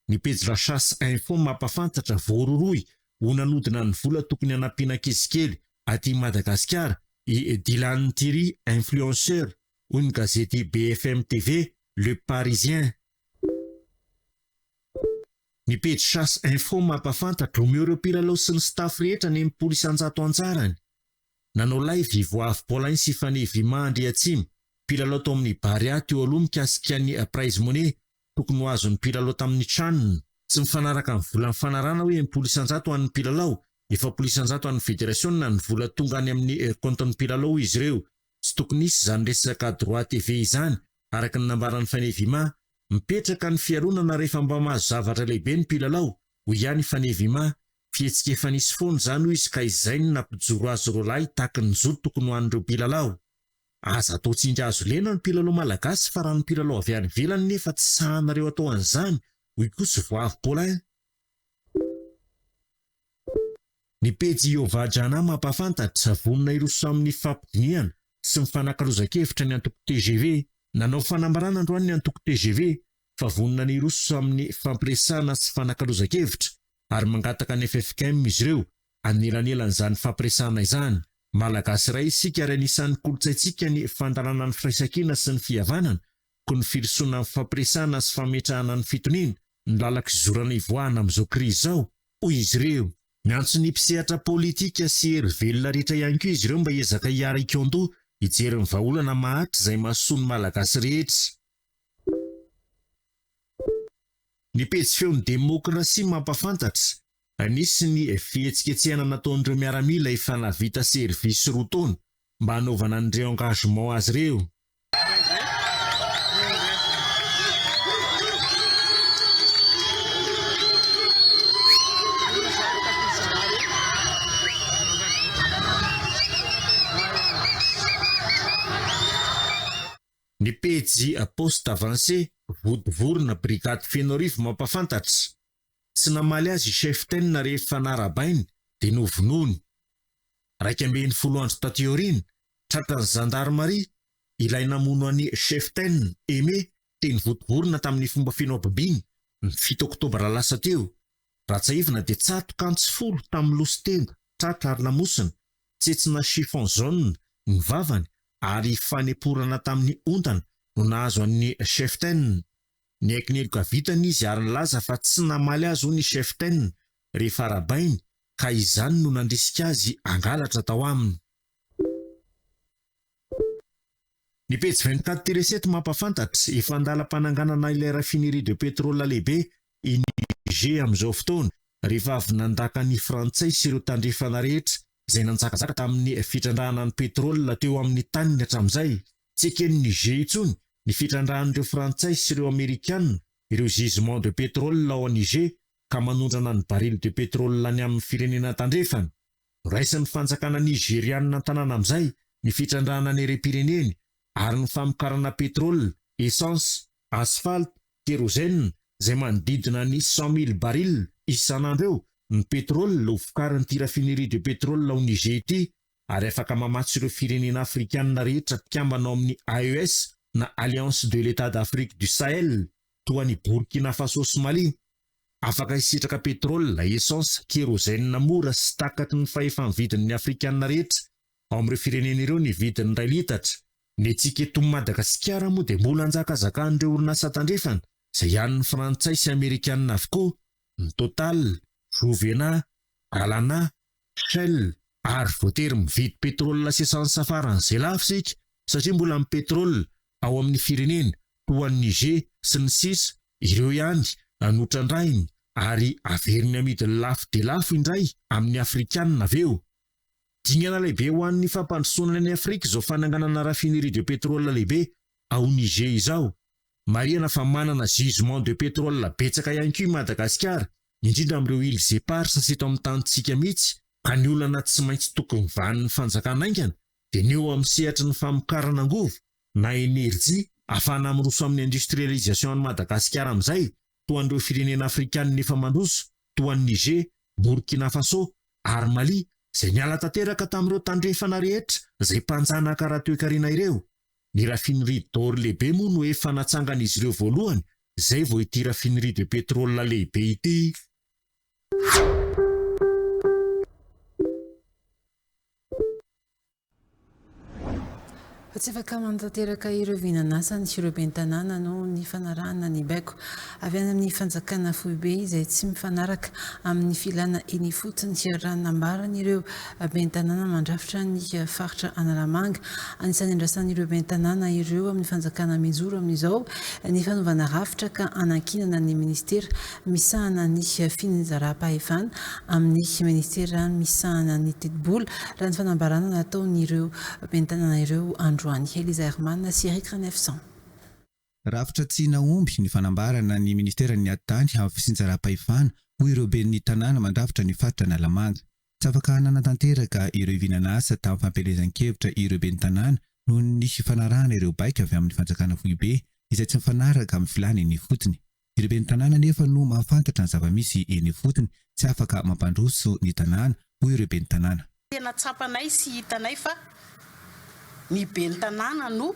Ny pejy La Chasse Info mampafantatra voaroroy ho nanodina ny vola tokony hanampiana ankizikely aty Madagasikara i Dylan Thierry influenceur ho ny gazety BFM TV Le Parisien. Ny pejy Chasse Info mampafantatra omeo ireo mpilalao sy ny staff rehetra ny 100 anjarany. Nanao live Ivoavy Paulin sy Fanny Vima Andry Atsimo mpilalao tao amin'ny Baria teo aloha mikasika ny prize money tokony ho azon'ny mpilalao tamin'ny tranony. Tsy mifanaraka amin'ny vola mifanarana hoe 100 ho an'ny mpilalao, 700 ho an'ny fédération na ny vola tonga any amin'ny compte-ny mpilalao izy ireo. Tsy tokony nisy izany resaka droit TV izany araka ny nambaran'ny Fanny Vima. Mipetraka ny fiaronana rehefa mba mahazo zavatra lehibe ny mpilalao ho ihany Fanny Vima. Fihetsika efa nisy foana izany ho izy ka izay ny nampijoro azy rolahy tahaky ny zoro tokony ho an'ireo mpilalao. Aza atao tsindry azo lena ny mpilalao malagasy fa raha ny mpilalao avy any ivelany nefa tsy sahanareo atao an'izany hoy kosa Voavy Paulin. Ny pejy Iova Jana mampafantatra vonona iroso amin'ny fampidiniana sy mifanankalozan-kevitra ny antoko TGV. Nanao fanambarana androany ny antoko TGV fa vonona ny iroso amin'ny fampiresana sy fanankalozan-kevitra ary mangataka ny FFKM izy ireo anelan'izany fampiresana izany. Malagasy iray isika ary anisan'ny kolotsaintsika ny fandalanana ny firaisan-kina sy ny fihavanana koa ny firisoana amin'ny fampiresana sy fametrahana ny fitoniana ny lalaka zorana ivoahana amin'izao krizy izao hoy izy ireo. Miantso ny mpisehatra politika sy hery velona rehetra ihany koa izy ireo mba hiezaka hiara ikondo hijery ny vahaolana mahatry izay mahasoa ny malagasy rehetra. Ny pejy feon'ny demokrasia mampafantatra anisy ny fihetsiketsehana nataon'ireo miaramila efa navita servisy roa taona mba hanaovana an'ireo engagement azy ireo. Ny pejy poste avancé vodivorona brigade Fenorivo mampafantatra tsy namaly azy chef ten rehefa narabainy dia novonony. 12 andro tateorina tratra ny gendarmerie ilay namono an'ny chef ten Aimé teny vodivorona tamin'ny fomba finoababiny ny 7 oktobra lasa teo. Ratsaivina dia tsatoka antsy folo tamin'ny lositenga tratra ary lamosina tsetsina chiffon jaune ny vavany ary faneporana tamin'ny ondana no nahazo an'ny chef ten. Ny aikin'eloka vitany izy ary nilaza fa tsy namaly azy ho ny chef ten rehefa arabainy ka izany no nandrisika azy angalatra tao aminy. Ny pejy 24 Tireseto mampafantatra efa andalam-pananganana ilay raffinerie de pétrole lehibe i Niger amin'izao fotoana rehefa avy nandaka ny Frantsay sy ireo tandrefana rehetra izay nanjakajaka tamin'ny fitrandrahana ny petrolina teo amin'ny taniny hatramin'izay. Tsy eken'ny Niger intsony ny fitrandrahan'ireo Frantsay sy ireo Amerikanina ireo gisement de pétrole ao Niger ka manondrana ny baril de pétrole any amin'ny firenena tandrefana. Raisin'ny fanjakana Nigerianina tanàna amin'izay ny fitrandrahana ny erem-pireneny ary ny famokarana pétrole, essence, asphalte, kérosène izay manodidina ny 100 000 baril isan'andro eo ny pétrole ho vokarin'ity raffinerie de pétrole ao Niger ity ary afaka mamatsy ireo firenena afrikanina rehetra mpiambana ao amin'ny AES na Alliance de l'État d'Afrique du Sahel toa ny Burkina Faso sy Mali. Afaka isitraka pétrole, essence, kérosène mora sy takatry ny fahefa-ny vidin'ny afrikanina rehetra ao amin'ireo firenena ireo ny vidin'ny 2 litatra. Ny antsika eto Madagasikara moa dia mbola anjakazakan'ireo orinasa tandrefana izay ihany ny Frantsay sy Amerikanina avokoa, ny Total, Jovena, Galana, Shell ary voatery mividy pétrole sy essence faran'izay lafisika satria mbola amin'ny pétrole ao amin'ny firenena toa ny Niger sy ny sisa ireo ihany anotrandrainy ary averiny amidiny lafo dia lafo indray amin'ny afrikanina aveo. Dingana lehibe ho an'ny fampandrosoana ny Afrika izao fananganana raffinerie de pétrole lehibe ao Niger izao. Marihana fa manana gisement de pétrole betsaka ihany koa i Madagasikara, indrindra amin'ireo îles éparses sy eto amin'ny tanintsika mihitsy, ka ny olana tsy maintsy tokony van'ny fanjakana aingana dia ny eo amin'ny sehatry ny famokarana angovo na energia ahafahana miroso amin'ny industrialisation any Madagasikara amin'izay toa an'ireo firenena afrikanina efa mandroso toa ny Niger, Burkina Faso ary Mali izay niala tanteraka tamin'ireo tandrefana rehetra izay mpanjana karaha-toe-karena ireo. Ny raffinerie d'or lehibe moa no efa natsangan'izy ireo voalohany izay vao ity raffinerie de pétrole lehibe ity. Fa tsy afaka mantanteraka ireo vinanasa ny ireo ben'ny tanàna no ny fanarahana ny baiko avy any amin'ny fanjakana foibe izay tsy mifanaraka amin'ny filana eny fotsiny sy ranonambarany ireo ben'ny tanàna mandrafitra ny faritra Analamanga. Anisan'ny andrasan'ireo ben'ny tanàna ireo amin'ny fanjakana mijoro amin'izao ny fanaovana rafitra ka anankinana ny ministera misahana ny finanjaram-pahefana amin'ny ministera misahana ny tetibola raha ny fanambarana nataon'ireo ben'ny tanàna ireo andro Elisa Herman sy Eric 900. Rafitra tsy naomby ny fanambarana ny ministera ny atany amin'ny fisinjaram-pahefana ho ireo ben'ny tanàna mandrafitra ny faritra Analamanga. Tsy afaka nanantanteraka ireo vinanasa tamin'ny fampelezan-kevitra ireo ben'ny tanàna noho ny fanarahana ireo baika avy amin'ny fanjakana foibe izay tsy mifanaraka amin'ny filana eny fotony. Ireo ben'ny tanàna nefa no mahafantatra ny zava-misy eny fotony tsy afaka mampandroso ny tanàna ho ireo ben'ny tanàna. Tena tsapanay sy hitanay fa ny ben'ny tanàna no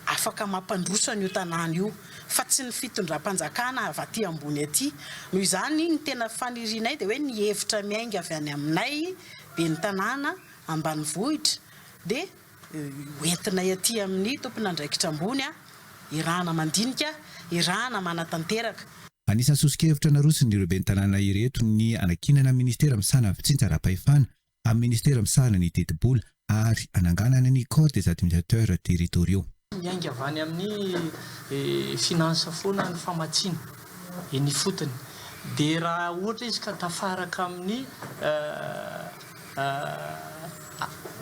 afaka mampandroso io tanàna io fa tsy ny fitondram-panjakana avy aty ambony aty. Noho izany ny tena fanirinay dia hoe ny hevitra miainga avy any aminay ben'ny tanàna ambanivohitra dia hoentinay aty amin'ny tompon'andraikitra ambony irahana mandinika, irahana manatanteraka. Anisan'ny sosikevitra narosony ireo ben'ny tanàna ireto ny anakinana ministera misahana fitsinjaram-pahefana amin'ny ministera misahana ny tetibola ary ananganana ny corps des administrateurs territoriaux. Miainga avy any amin'ny finance foana ny famatsiana eny fotony dia raha ohatra izy ka tafaraka amin'ny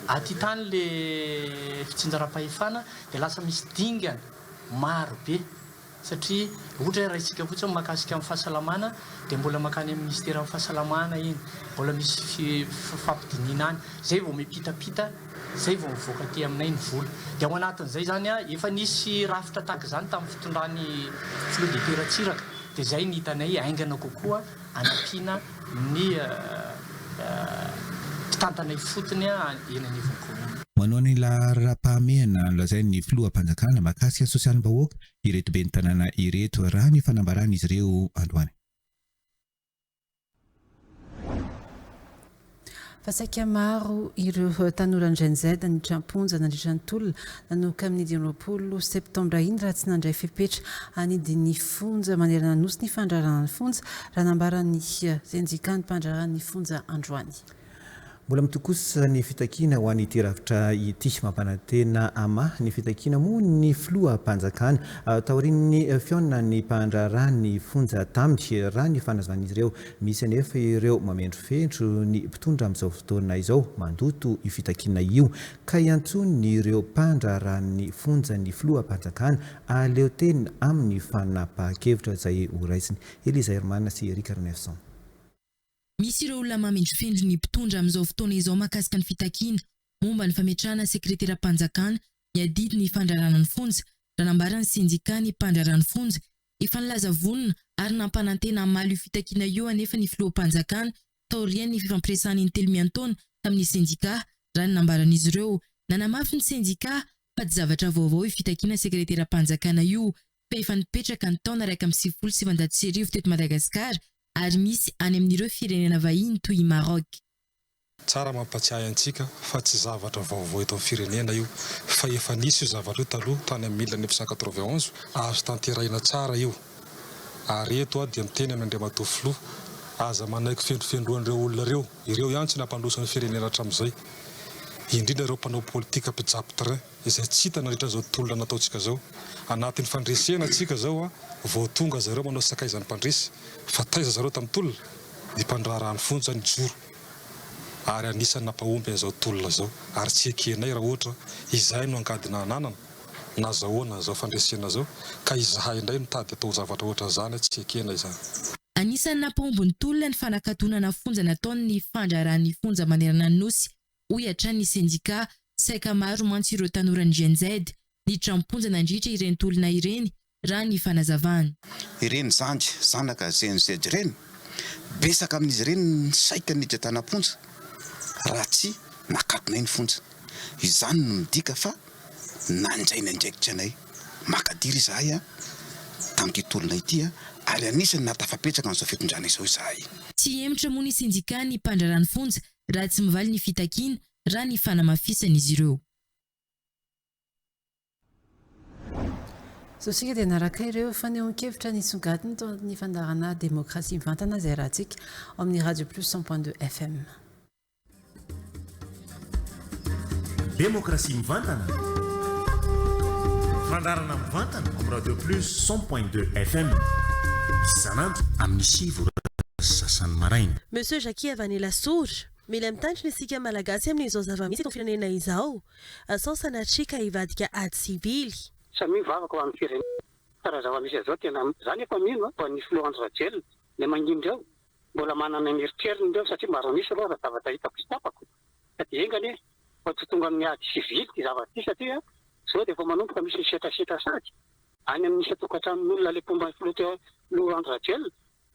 aty tany le fitsinjaram-pahefana dia lasa misy dingana maro be satria ohatra raha isika fotsiny makasika amin'ny fahasalamana dia mbola makany amin'ny ministera amin'ny fahasalamana iny mbola misy fampidinina any zay vao mipitapita zay vao mivoaka aty aminay ny vola dia ao anatin'izay zany efa nisy rafitra tahaka izany tamin'ny fitondrany filodeteratsiraka dia zay ny hitanay aingana kokoa anampiana ny mpitantanay fotony eny anivonkomuna. Manao ny laharam-pahamehana nolazain'ny filoham-panjakana mahakasika ny sosialim-bahoaka ireto ben'ny tanàna ireto raha ny fanambarana izy ireo androany. Fasaika maro ireo tanora Gen-Z ny tramponja nandritra ny tolona nanomboka amin'ny 20 septambra iny raha tsy nandray fepetra anidy ny fonja manerana nosy ny fandrarana ny fonja raha nambarany senjika ny mpandrarana ny fonja androany. mbola mitokosa ny fitakiana ho an'ny teravitra ity mampanantena ama ny fitakiana moa ny filohampanjakana taorian'ny fiona ny mpandraraha ny fonja taminy raha ny fanazovan'izy ireo misy anefa ireo mamendro fendro ny mpitondra amin'izao fotoana izao mandoto io fitakiana io ka iantsony ireo mpandraraha ny fonja ny filohampanjakana aleo tena amin'ny fanapahan-kevitra izay horaisiny Eliza Hermana sy Erika Renefson. Misy ireo olona mamendro fendro ny mpitondra amin'izao fotoana izao mahakasika ny fitakiana momba ny fametrahana sekretera-mpanjakana miadidy ny fandrarana ny fonja raha nambarany sendika ny mpandrarana ny fonja efa nilaza vonona ary nampanantena amaly io fitakiana io anefa ny filoham-panjakana taorian'ny fifampiresahany ny telomiantaona tamin'ny sendika raha ny nambaran'izy ireo nanamafy ny sendika fa tsy zavatra vaovao io fitakiana sekretera-mpanjakana io fa efa nipetraka ny taona 170 teto Madagasikara ary misy any amin'ireo firenena vahiny toy i Maroc. Tsara mampatsiahy antsika fa tsy zavatra vaovao eto amin'ny firenena io fa efa nisy io zavatra io taloha tany amin'ny 1991 azo tanterahina tsara io ary eto dia miteny amin'ny Andriamatoa filoha aza manaiky fendrofendroan'ireo olona ireo ihany tsy nampandrosany firenena hatramin'izay indrindra ireo mpanao politika mpijapo terrain izay tsy hita nandritra izao tontolo nataontsika izao anatin'ny fandresena antsika izao vao tonga zareo manao sakaizan'ny mpandresy fa taiza zareo tamin'ny tolona ny mpandrarahany fonja ny joro ary anisany nampahomby an'izao tolona izao ary tsy ekenay raha ohatra izay no angadina ananana na zahoana izao fandresena izao ka izahay indray mitady atao zavatra ohatra izany tsy ekena izany. Anisany nampahomby ny tolona ny fanakatonana fonja nataon'ny fandrarahan'ny fonja manerana ny nosy hoy hatrany sendika saika maro mantsy ireo tanorany GNZ ny tramponja nandritra ireny tolona ireny raha ny fanazavany. Ireny zandy zanaka GNZ ireny besaka amin'izy ireny saika niditra tanaponja raha tsy nakatonay ny fonja izany no midika fa nanjaina indraikitra anay makadiry izahay tamin'ity tolona ity ary anisany natafapetraka n'izao fitondrana izao izahay. Tsy emotra moa ny sendika ny mpandrarany fonja raha tsy mivaly ny fitakiana raha ny fanamafisana izy ireo. Sosika dia naraka ireo fanehoan-kevitra nisongadiny tao anatin'ny fandarana demokrasia mivantana izay rahantsika amin'ny Radio Plus 100.2 FM. Demokrasia mivantana. Fandarana mivantana amin'ny Radio Plus 100.2 FM. Isanandro amin'ny sivy sasany maraina. Monsieur Jackie Vanilla Sour, mila mitandrina isika malagasy amin'izao zava-misy eto firenena izao. Asao sanatrika hivadika ady sivily. Samy vavaka ho amin'ny firenena. Raha zava-misy izao tena izany efa mino fa ny filohandro rajel le mangindra eo. Mbola manana ny eritreritany indreo satria maro misy aloha raha zavatra hitako sy tapako. Fa dia engany fa tsy tonga amin'ny ady sivily ty zavatra ty satria zao dia efa manomboka misy setrasetra sady. Any amin'ny misy tokantranon' olona le pomba filohandro rajel.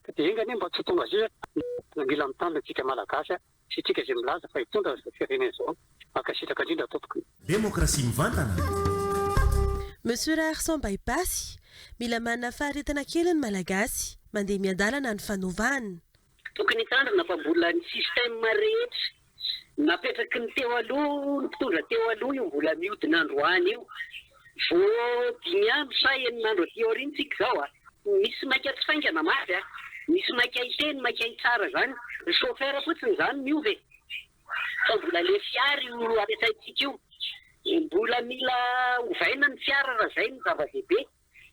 Fa dia engany mba tsy tonga azy mila mitandrina antsika malagasy sy tsika izay milaza fa hitondra firenena izao mankasitraka indrindra tompoko. Demokrasia mivantana. Monsieur Arson Baipasy, mila manana faharetana kely ny malagasy mandeha miadalana ny fanovana. Tokony hitandrina fa mbola ny sistema rehetra napetraky ny teo aloha ny mpitondra teo aloha io mbola mihodina androany io vao 5 andro sa 9 andro aty aoriantsika zao misy maika tsy faingana mafy misy maika hiteny maika hitsara zany ny chauffeur fotsiny zany miove fa mbola le fiara io ampiasaintsika io mbola mila ovaina ny fiara raha zay ny zava-dehibe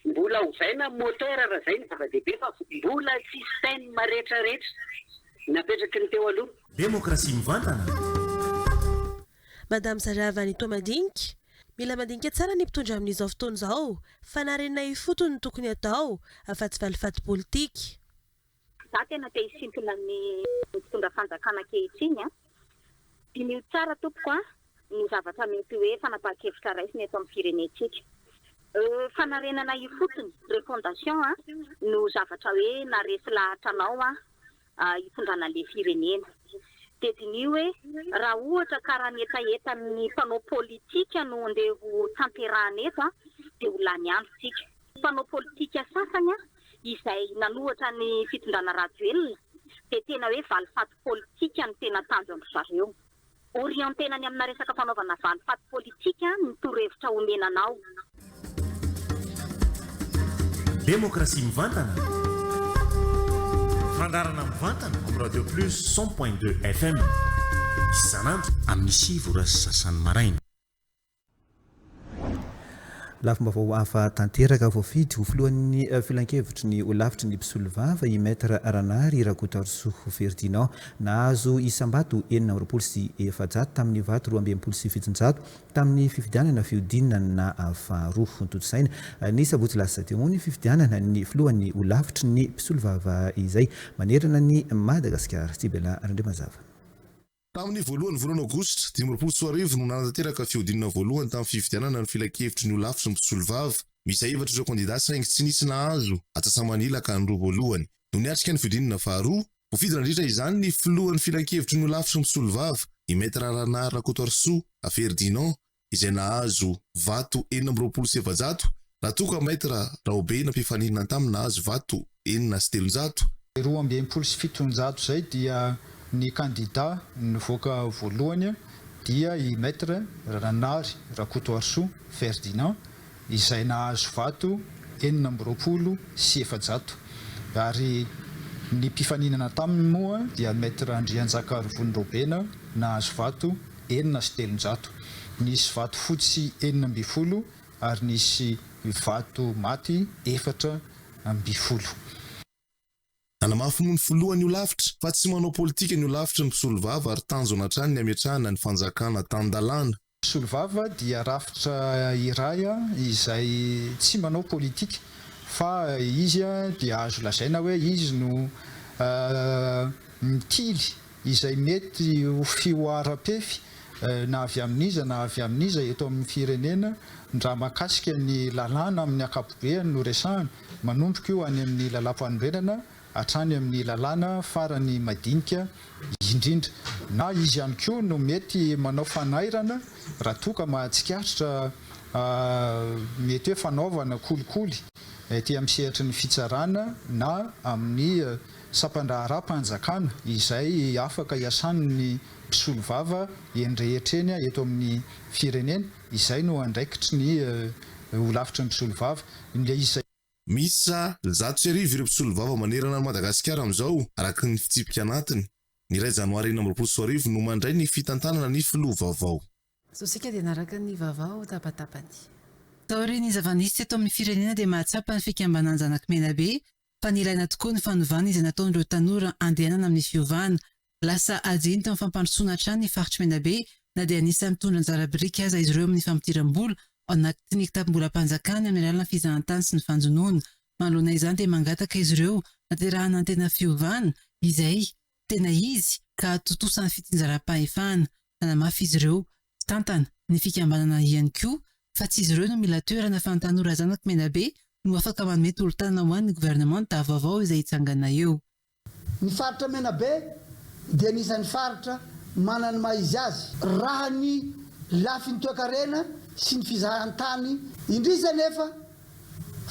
mbola ovaina moteur raha zay ny zava-dehibe fa mbola système rehetrarehetra napetraky ny teo aloha. Demokrasia mivantana. Madame Zaravany Tomadinika, mila mandinika tsara ny mpitondra amin'izao fotoana izao fa narenay fotony tokony atao afa-tsy valifaty politika. Za tena te hisintona ny mpitondra fanjakana ankehitriny dinio tsara tompoko ny zavatra mety hoe fanapahan-kevitra raisiny eto amin'ny firenentsika. Fanarenana io fotony refondation no zavatra hoe naresy lahatra anao hitondrana le firenena. Dia dinio hoe raha ohatra karaha ny etaetan'ny mpanao politika no andeha ho tanterahana eto dia ho lany androtsika. Mpanao politika sasany izay nanohatra ny fitondrana rajoelina dia tena hoe valifaty politika ny tena tanjona zareo. Orientenany amina resaka fanaovana valifaty politika ny torohevitra omenanao. Demokrasia mivantana. Fandarana mivantana amin'ny Radio Plus 100.2 FM. isanandro amin'ny 7 sasany maraina. Lafombaovao hafa tanteraka voafidy ho filohan'ny filan-kevitry ny olavitry ny mpisolo vava i maître Ranary Rakotarosoa Ferdinand nahazo isambato 420 tamin'ny vato 227 tamin'ny fifidianana fiodinana faharoa totosaina ny sabotsy lasa teo ny fifidianana ny filohan'ny olavitry ny mpisolo vava izay manerana ny Madagasikara. Tibela Randrimazava. Tamin'ny voalohany volana Aogositra 2024 no nanatanteraka fiodinana voalohany tamin'ny fifidianana ny filan-kevitry ny olavitry ny mpisolo vava. Misy 7 kandidata saingy tsy nisy nahazo Antsasamanila ka ny roa voalohany. No niatrika ny fiodinana faharoa, voafidina indrindra izany ny filohan'ny filan-kevitry ny olavitry ny mpisolo vava i maître Ranary Rakotarosoa Ferdinand izay nahazo vato 427 raha toka maître Raobe Nampifanina taminy nahazo vato 407. 227 zay dia ny candidat nivoaka voalohany dia i maître Ranary Rakotarosoa Ferdinand izay nahazo vato 427 ary ny mpifaninana taminy moa dia maître Andrianjaka Rovonirobena nahazo vato 407. Nisy vato fotsy 420 ary nisy vato maty 420. Anamafy moa ny filohan'ny olavitra fa tsy manao politika ny olavitra ny mpisolo vava ary tanjo anatrany ny ametrahana ny fanjakana tany-dalàna. Mpisolo vava dia rafitra iray izay tsy manao politika fa izy dia azo lazaina hoe izy no mitily izay mety ho fioara-pefy na avy amin'iza na avy amin'iza eto amin'ny firenena raha mahakasika ny lalàna amin'ny akapobeany no resahana manomboka io any amin'ny lalam-panorenana hatrany amin'ny lalàna farany madinika indrindra na izy ihany koa no mety manao fanairana raha toka mahatsikaritra mety hoe fanaovana kolikoly ety amin'ny sehatry ny fitsarana na amin'ny sapandraharam-panjakana izay afaka iasan'ny mpisolo vava endrehetreny eto amin'ny firenena izay no andraikitry ny olavitra ny mpisolo vava izay Misa 100 ireo mpisolo vava manerana Madagasikara amin'izao araka ny fitsipika anatiny. Ny 1 Janoary 2024 no mandray ny fitantanana ny filoha vaovao. Sosika dia naraka ny vaovao tapatapany. Taori ny zavanisy eto amin'ny firenena dia mahatsapa ny fikambanana Zanakmenabe fa nilaina tokoa ny fanovana izay nataon'ireo tanora andehanana amin'ny fiovana. Lasa ajeny tamin'ny fampandrosoana hatrany ny faritry Menabe na dia anisany mitondra anjara biriky aza izy ireo amin'ny fampidiram-bola ao anaty ny kitapo-mbola-panjakana amin'ny alalana fizahantany sy ny fanjonoana. Manoloana izany dia mangataka izy ireo naterahana ny tena fiovana izay tena izy ka totosan'ny fitinjaram-pahefana. Nanamafy izy ireo tantana ny fikambanana ihany koa fa tsy izy ireo no mila toerana fa ny tanora Zanakmenabe no afaka manome tolo-tanana ho an'ny gouvernement vaovao izay hitsangana eo. Ny faritra Menabe dia anisan'ny faritra manana maizy azy raha ny lafiny toe-karena sy ny fizahantany indrisy nefa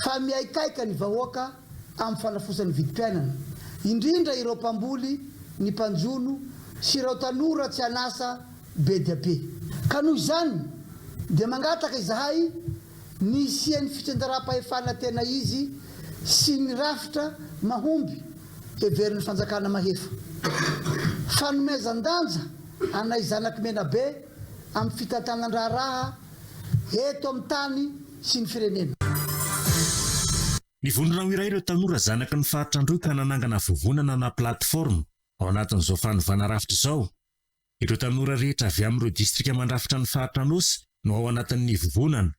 fa miaikaika ny vahoaka amin'ny fanafosan'ny vidim-piainana indrindra ireo mpamboly ny mpanjono sy ireo tanora tsy anasa be dia be. Ka noho izany dia mangataka izahay ny isian'ny fitsinjaram-pahefana tena izy sy ny rafitra mahomby heverin'ny fanjakana mahefa. Fanomezan-danja anay Zanakmenabe amin'ny fitantanan-draharaha eto amin'ny tany sy ny firenena. Ny vonona iray ireo tanora zanaka ny faritra androy ka nanangana vovonana na platform ao anatin'izao fanovana rafitra izao. Ireo tanora rehetra avy amin'ireo distrika mandrafitra ny faritra Anosy no ao anatin'ny vovonana.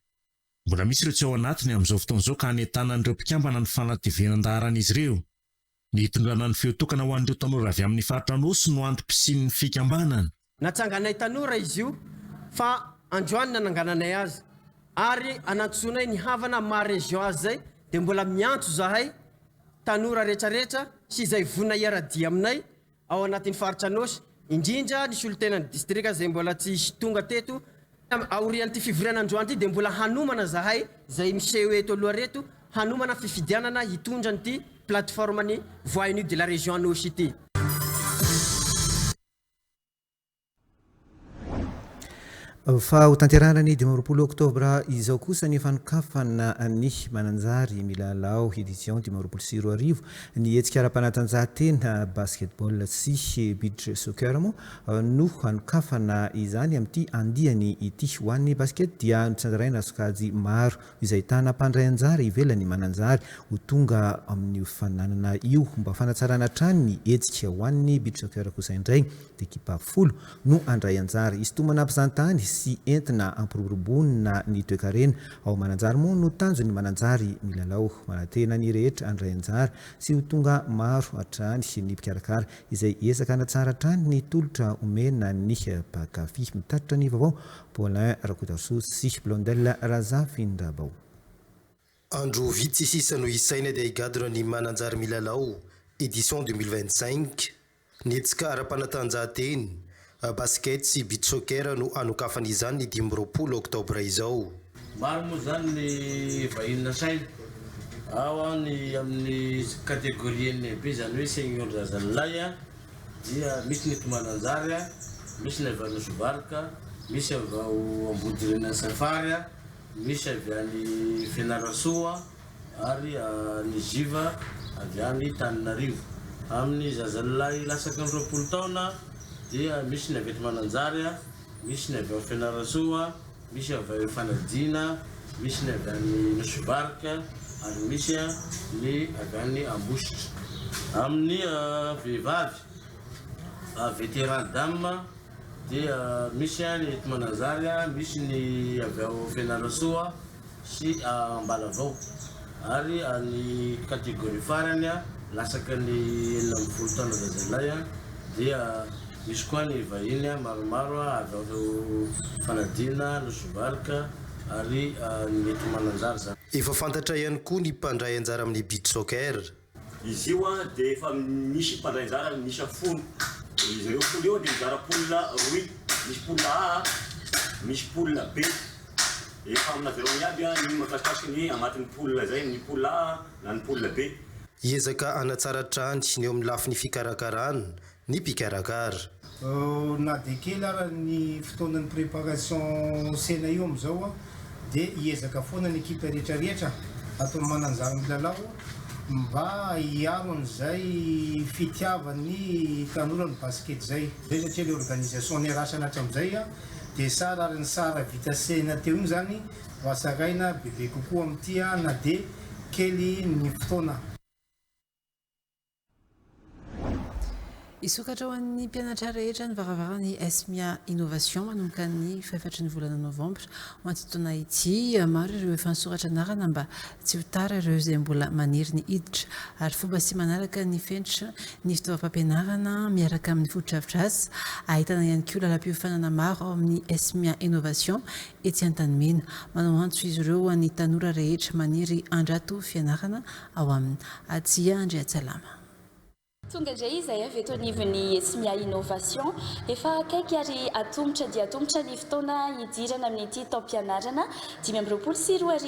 Mbola misy ireo tsy ao anatiny amin'izao fotoan'izao ka hanetanan'ireo mpikambana ny fanatevenandaharan'izy ireo. Ny tondrana ny feotokana ho an'ireo tanora avy amin'ny faritra Anosy no antom-pisin'ny fikambanana. Natsanganay tanora izy io fa androany nanangananay azy ary anantsonay ny havana ma-région azy zay dia mbola miantso zahay tanora rehetrarehetra sy izay vonina iaradia aminay ao anatin'ny faritra Anosy indrindra ny solotenan'ny distrika zay mbola tsy tonga teto aorian'ity fivoriana androany ity dia mbola hanomana zahay zay miseho eto aloha reto hanomana fifidianana hitondra n'ity plateforme-ny Voix Unie de la région Anosy ity. fa ho tanterahana ny 20 oktobra izao kosa ny fanokafana ny mananjary milalao édition 2024 ny hetsika ara-panatanjahantena basketball sy beach soccer moa no hanokafana izany amin'ity andiany ity ho an'ny basket dia notsanjaraina sokajy maro izay tana mpandray anjara ivelany mananjary ho tonga amin'ny fananana io mba fanatsarana trany ny hetsika ho an'ny beach soccer kosa indray dia ekipa 10 no andray anjara izy tomana ampizantany sy entina ampiroboroboana ny toekarena ao mananjary moa no tanjony mananjary milalao manantena ny rehetra andray anjara sy ho tonga maro hatrany ny mpikarakara izay ezaka anatsara hatrany ny tolotra omena ny pakafy mitatitra ny vaovao Paulin Rakotaso sy Blondel Razafindrabao. Andro vitsy sisa no isaina dia higadona ny mananjary milalao édition 2025 ny hetsika ara-panatanjahanteny basket sy beach soccer no anokafana izany ny 20 oktobra izao. Maro moa zany ny vahiny saina ao ny amin'ny kategoriany be zany hoe senior zazalahy dia misy ny mananjary misy ny avy Sobarka misy avy Ambodirina Safary misy avy any Fianarantsoa ary ny Jiva avy any Tananarivo amin'ny zazalahy lasaka ny 20 taona dia misy ny avy mananjary misy ny avy Fianarantsoa misy avy Fanadina misy ny avy any Sobarka ary misy ny avy any Ambositra amin'ny vehivavy vétéran dame dia misy ny mananjary misy ny avy Fianarantsoa sy Ambalavao ary ny kategoria farany lasaka ny 40 taona zazalahy dia misy koa ny vahiny maromaro avy Fanadina no Sobarka ary ny mananjary zany. Efa fantatra ihany koa ny mpandray anjara amin'ny beach soccer. Izy io dia efa misy mpandray anjara misy 10. Izy ireo poule io dia mizara poule roy, misy poule A, misy poule B. Efa amina verona iaby ny makasikasika ny agnatin'ny poule zay ny poule A na ny poule B. Hiezaka anatsara trany ny eo amin'ny lafiny fikarakarana ny mpikarakara. Na dia kely ara ny fotoanan'ny préparation sena io amizao dia hiezaka foana ny ekipa rehetrarehetra atao mananjara milalao mba hiaro an'izay fitiavan'ny tanora ny basket zay. Zay satria le organisation ny rasana hatramin'izay dia sara ary ny sara vita sena teo iny zany vasaraina bebe kokoa amin'ity na dia kely ny fotoana. Isokatra ho an'ny mpianatra rehetra ny varavarany Esmia Innovation manomboka ny fahefatry ny volana novambra ho an'ity ity maro ireo efa nisoratra anarana mba tsy ho tara ireo izay mbola maniry ny hiditra ary fomba sy manaraka ny fenitra ny fitaovam-pampianarana miaraka amin'ny fotodrafitrasa ahitana ihany koa lalam-piofanana maro ao amin'ny Esmia Innovation ety Antanimena manao antso izy ireo ny tanora rehetra maniry andrato fianarana ao amin'ny Atsia Andriatsalama. Tonga indray izay avy eto anivon'ny Esmia Innovation efa akaiky ary atombotra dia atombotra ny fotoana hidirana amin'ity taom-pianarana 2024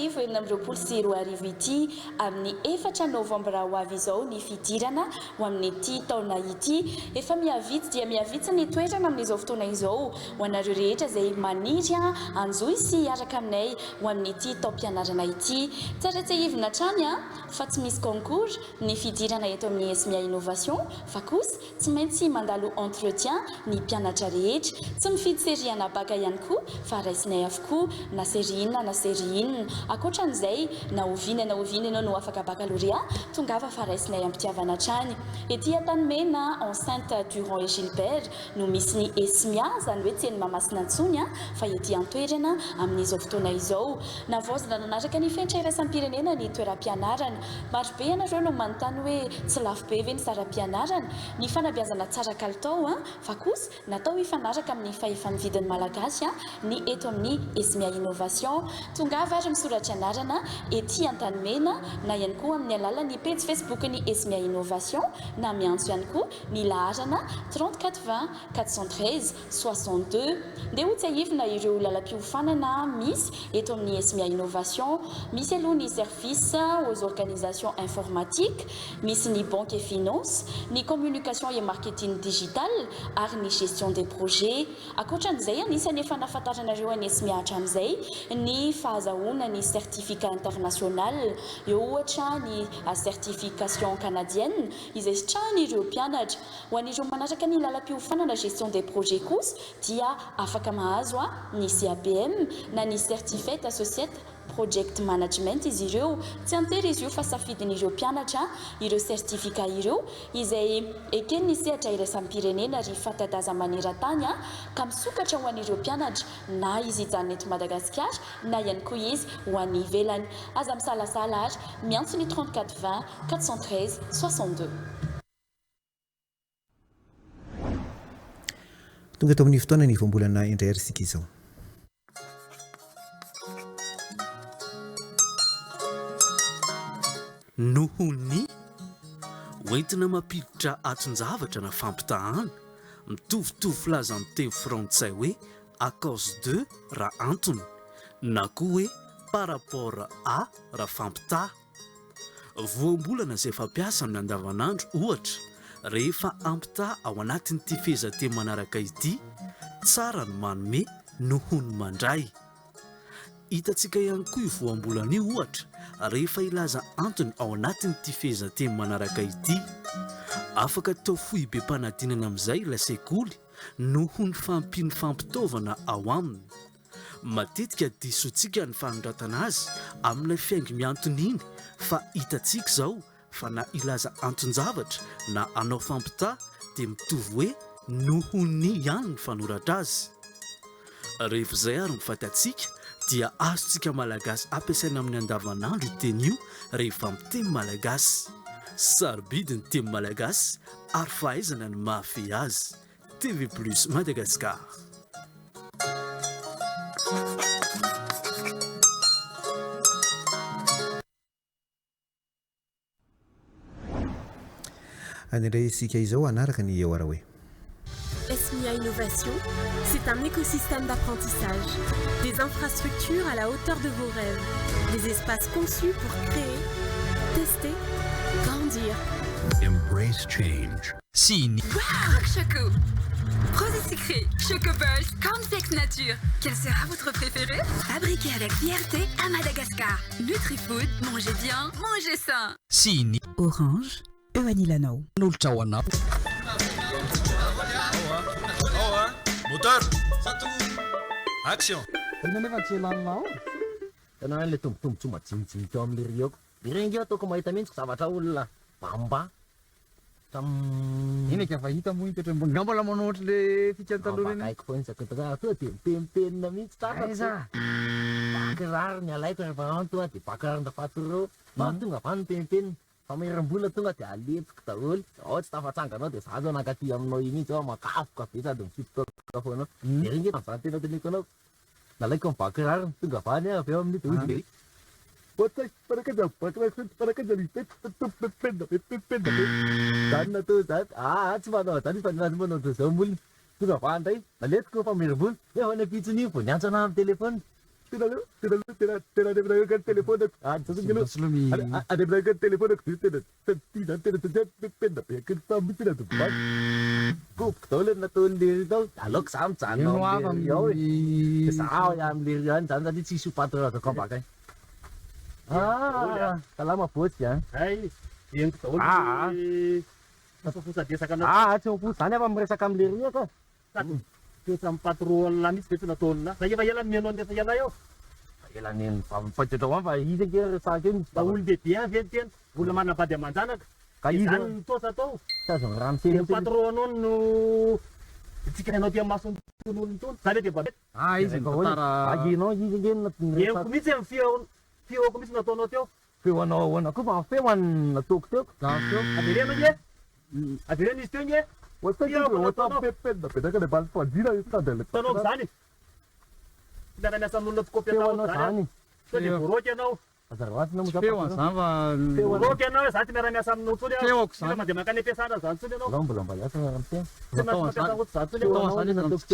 ity amin'ny 4 novambra ho avy izao ny fidirana ho amin'ity taona ity efa miavitsy dia miavitsy ny toerana amin'izao fotoana izao ho anareo rehetra izay maniry anjoy sy araka aminay ho amin'ity taom-pianarana ity tsara tsy hivina trany fa tsy misy concours ny fidirana eto amin'ny Esmia Innovation fa kosa tsy maintsy mandalo entretien ny mpianatra rehetra tsy mifidy série na baka ihany koa fa raisinay avokoa na série inona na série inona akoatran'izay na ovina ianao no afaka baccalauréat tongava fa raisinay ampitiavana trany ety Antanimena enceinte Durand et Gilbert no misy ny Esmia zany hoe tseny Mahamasina antsony fa ety antoerana amin'izao fotoana izao navozana nanaraka ny fenitra iraisam-pirenena ny toeram-pianarana maro be ianareo no manontany hoe tsy lafo be ve ny saram-pianarana ny fanabeazana tsara kalitao fa kosa natao ifanaraka amin'ny fahefan'ny vidin'ny malagasy ny eto amin'ny Esmia Innovation tongava ary misoratra anarana ety Antanimena na ihany koa amin'ny alalan'ny page Facebook ny Esmia Innovation na miantso ihany koa ny laharana 34 20 413 62 dia ho tsy ahivina ireo lalam-piofanana misy eto amin'ny Esmia Innovation misy aloha ny service aux organisations informatiques misy ny banque et finance ny communication et marketing digital ary ny gestion des projets. Ankoatran'izay anisany efa nafantaranareo anesy miatra amin'izay ny fahazahoana ny certificat international, eo ohatra ny certification canadienne izay sitrahan'ireo mpianatra. Ho an'ireo manaraka ny lalam-piofanana gestion des projets kosa dia afaka mahazo ny CAPM na ny certificat associate project management izy ireo. Tsy antery izy io fa safidin'ireo mpianatra ireo certificat ireo izay ekeny nisehatra iraisam-pirenena ry fanta-daza maneran-tany ka misokatra ho an'ireo mpianatra na izy hijanona eto Madagasikara na ihany koa izy ho any ivelany. Aza misalasala ary miantso ny 34 20 413 62. Tonga tao amin'ny fotoana ny voambolana indray ary sika izao. Noho ny hoentina mampiditra aton-javatra na fampitahana mitovitovy filaza amin'ny teny frantsay hoe à cause de raha antony na koa hoe par rapport à raha fampitaha. Voambolana izay fampiasa amin'ny andavanandro ohatra rehefa ampitaha ao anatin'ity fehezanteny manaraka ity, tsara ny manome noho ny mandray. Hitantsika ihany koa io voambolana io ohatra rehefa ilaza antony ao anatin'ity fehezanteny manaraka ity. Afaka tao fohy be mpanadinana amin'izay ilay sekoly noho ny fampiny fampitaovana ao aminy. Matetika disotsika ny fanondratana azy amin'ilay fiaingy miantony iny, fa hitantsika izao fa na ilaza anton-javatra na anao fampitaha dia mitovy hoe noho ny ihany ny fanoratra azy. Rehefa izay ary mifantatsika dia azontsika malagasy ampiasaina amin'ny andavanandro teny io rehefa miteny malagasy. Sarobidy ny teny malagasy ary fahaizana ny mahafehy azy. TV Plus Madagascar. Anindray isika izao anaraka ny eo ara hoe. SMIA Innovation, c'est un écosystème d'apprentissage, des infrastructures à la hauteur de vos rêves, des espaces conçus pour créer, tester, grandir. Embrace change. Signe. Wow, Choco! Rose et sucré, Choco Pearls, cornflakes nature. Quel sera votre préféré? Fabriqué avec fierté à Madagascar. Nutrifood, mangez bien, mangez sain. Signe. Orange, Vanilla Now. Nulchawana. Moteur, action. Ina nefa tsy elanao. Tena le tombotombo matsimotsimoka eo amin'ny rioko. Irengeo ataoko mahita mihitsy zavatra olona bamba. Ina ka fahita mo ipetry ngamba la manao ohatra le fikany taloha reny. Haiko foana isaky tana to de mipempenina mihitsy tafaka. Bakirary ny alaiko rehefa anto de bakirary ndafatoro. Tonga fa ny pempenina. Fa meram-bola tonga de aletsiko daholo. Ao tsy tafatsanganao de zaho nankaty aminao iny mihitsy ao makafoka be sady mifitotoka foanao. De ringy fa tena teniko anao. Nalaiko amin'ny bakirary tonga fa any avy eo amin'ny de ozy. Botsay parakaja parakaja penda. Zany natao zany. Tsy manao zany fa nirazy manao zao molina. Tonga fa andray naletiko fa meram-bola. Efa ny apitsiny vo niantsana amin'ny telefôny. Tena debraka ny telefônako. Adebraka ny telefônako tena penda be akiny tambitsina dobaka. Kopiko daholo ny nataon'le tao. Aleoko za mijanona ao e. Zaho amin'le ihany zany zany tsy hisy patron azoko ambaka. Salama botsy a. Ay, entiko daholo. Nasafosadesaka anao. Tsy ho zany afa miresaka amin'le riaka. Toetra amin'ny patron la misy veto nataonina. Za efa ela mihaino andesa iana eo. Ela ny mifatratra ho fa izy ke saka iny. Fa olo bebe any ve tena. Olona manabady aman-janaka. Ka izy zany nitosa tao. Tazony raha misy. Ny patron anao no tsika anao tia maso tonolo tony. Zany de babet. Izy tara aginao izy nge Eko mitsy amin'ny feoko mitsy nataonao teo. Feo anao koa fa feo any nataoko teo. Averena nge. Averena izy teo nge. Pedaka le baly fadina tadele. Tanao zany. Miara-miasa amin'olona tikopy anao zany. Sao de boroky anao. Feo azava. Boroky anao zany tsy miara-miasa aminao tsony. Feoko zany. Mandeha makany ampiasana zany tsony anao. Mbola mbaliasa ampiasana.